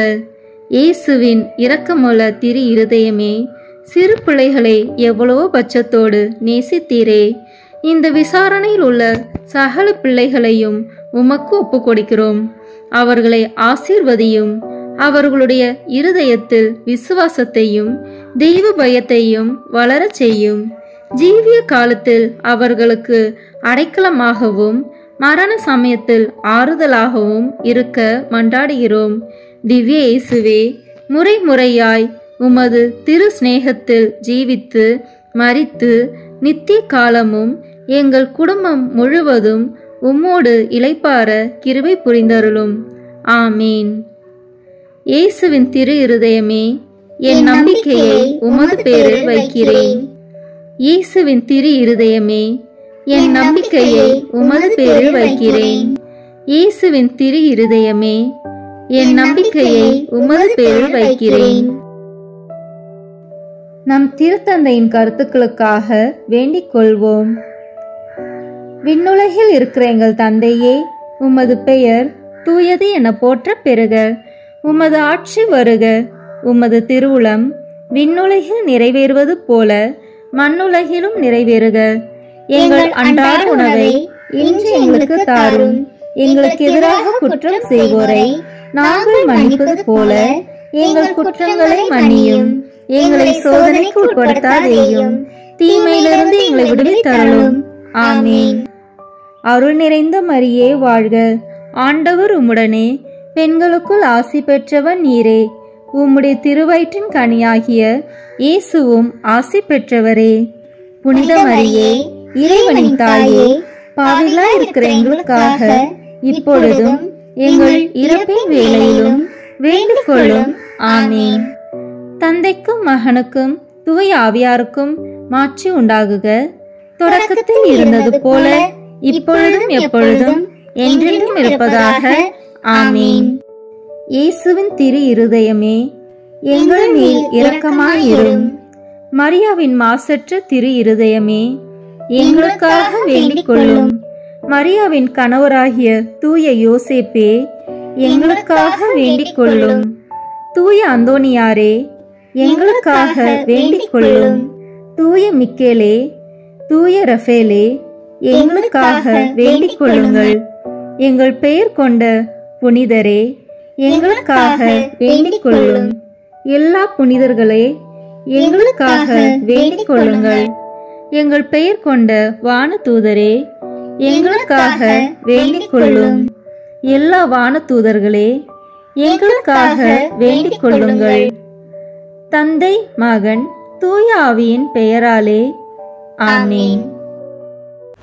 [SPEAKER 3] இயேசுவின் இரக்கமுள்ள திரு இருதயமே, சிறு பிள்ளைகளை எவ்வளவோ பட்சத்தோடு நேசித்தீரே. இந்த விசாரணையில் உள்ள சகல பிள்ளைகளையும் உமக்கு ஒப்புக் கொடுக்கிறோம். அவர்களை ஆசீர்வதியும். அவர்களுடைய இருதயத்தில் விசுவாசத்தையும் தெய்வ பயத்தையும் வளரச் செய்யும். ஜீவிய காலத்தில் அவர்களுக்கு அடைக்கலமாகவும் மரண சமயத்தில் ஆறுதலாகவும் இருக்க மன்றாடுகிறோம். திவ்ய இயேசுவே, முறை முறையாய் உமது திரு சிநேகத்தில் ஜீவித்து மரித்து நித்திய காலமும் எங்கள் குடும்பம் முழுவதும் உம்மோடு இளைப்பாற கிருபை புரிந்தருளும். ஆமீன். இயேசுவின் திரு இருதயமே, என் நம்பிக்கையை உமது பேரில் வைக்கிறேன். இயேசுவின் திரு இருதயமே, என் நம்பிக்கையை உமது பேரில் வைக்கிறேன். இயேசுவின் திரு இருதயமே, என் நம்பிக்கையை உமது பேரில் வைக்கிறேன். நம் திருத்தந்தையின் கருத்துக்களுக்காக வேண்டிக் கொள்வோம். விண்ணுலகில் இருக்கிற எங்கள் தந்தையே, உமது பெயர் தூயது என போற்ற பெறுக. உமது ஆட்சி வருக. உமது திருவுளம் விண்ணுலகில் நிறைவேறுவது போல மண்ணுலகிலும் நிறைவேறுக. எங்கள் அன்றாட உணவை இன்று எங்களுக்கு தாரும். எங்களுக்கு எதிராக குற்றம் செய்வோரை நாங்கள் மன்னிப்பது போல எங்கள் குற்றங்களை மன்னியும். எங்களை சோதனைக்கு உட்படுத்தாதேயும், தீமையிலிருந்து எங்களை விடுவித்தருளும். ஆமீன். அருள் நிறைந்த மரியே வாழ்க. ஆண்டவர் உம்முடனே, பெண்களுக்குள் ஆசி பெற்றவர் நீரே. உம்முடைய திருவயிற்றின் கனியாகிய இயேசுவும் ஆசி பெற்றவரே. புனித மரியே, இறைவனின் தாயே, பாவிகளாய் இருக்கிற எங்களுக்காக இப்பொழுதும் எங்கள் இறப்பின் வேளையிலும் வேண்டிக் கொள்ளும். ஆமீன். தந்தைக்கும் மகனுக்கும் தூய ஆவியாருக்கும் மாட்சி உண்டாகுக. தொடக்கத்தில் இருந்தது போல இப்பொழுதும் எப்பொழுதும் என்றென்றும் இருப்பதாக. ஆமீன். இயேசுவின் திரு இருதயமே, எங்கள் மேல் இரக்கமாயிரும். மரியாவின் மாசற்ற திரு இருதயமே, எங்களுக்காக வேண்டிக் கொள்ளும். மரியாவின் கணவராகிய தூய யோசேப்பே, எங்களுக்காக வேண்டிக் கொள்ளும். தூய அந்தோனியாரே, எங்களுக்காக வேண்டிக் கொள்ளும். தூய மிக்கேலே, தூய ரஃபேலே, எங்களுக்காக வேண்டிக் கொள்ளுங்கள். எங்கள் பெயர் கொண்ட புனிதரே, எங்களுக்காக வேண்டிக் கொள்ளும். எல்லா புனிதர்களே, எங்களுக்காக வேண்டிக் கொள்ளுங்கள். எங்கள் பெயர் கொண்ட வான தூதரே, எங்களுக்காக வேண்டிக் கொள்ளும். எல்லா வான தூதர்களே, எங்களுக்காக வேண்டிக் கொள்ளுங்கள். தந்தை, மகன், தூய ஆவியின் பெயராலே. ஆமீன்.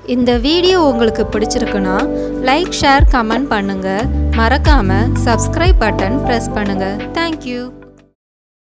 [SPEAKER 6] இந்த வீடியோ உங்களுக்கு பிடிச்சிருக்குன்னா லைக், ஷேர், கமெண்ட் பண்ணுங்க. மறக்காம சப்ஸ்கிரைப் பட்டன் பிரஸ் பண்ணுங்க. தேங்க்யூ.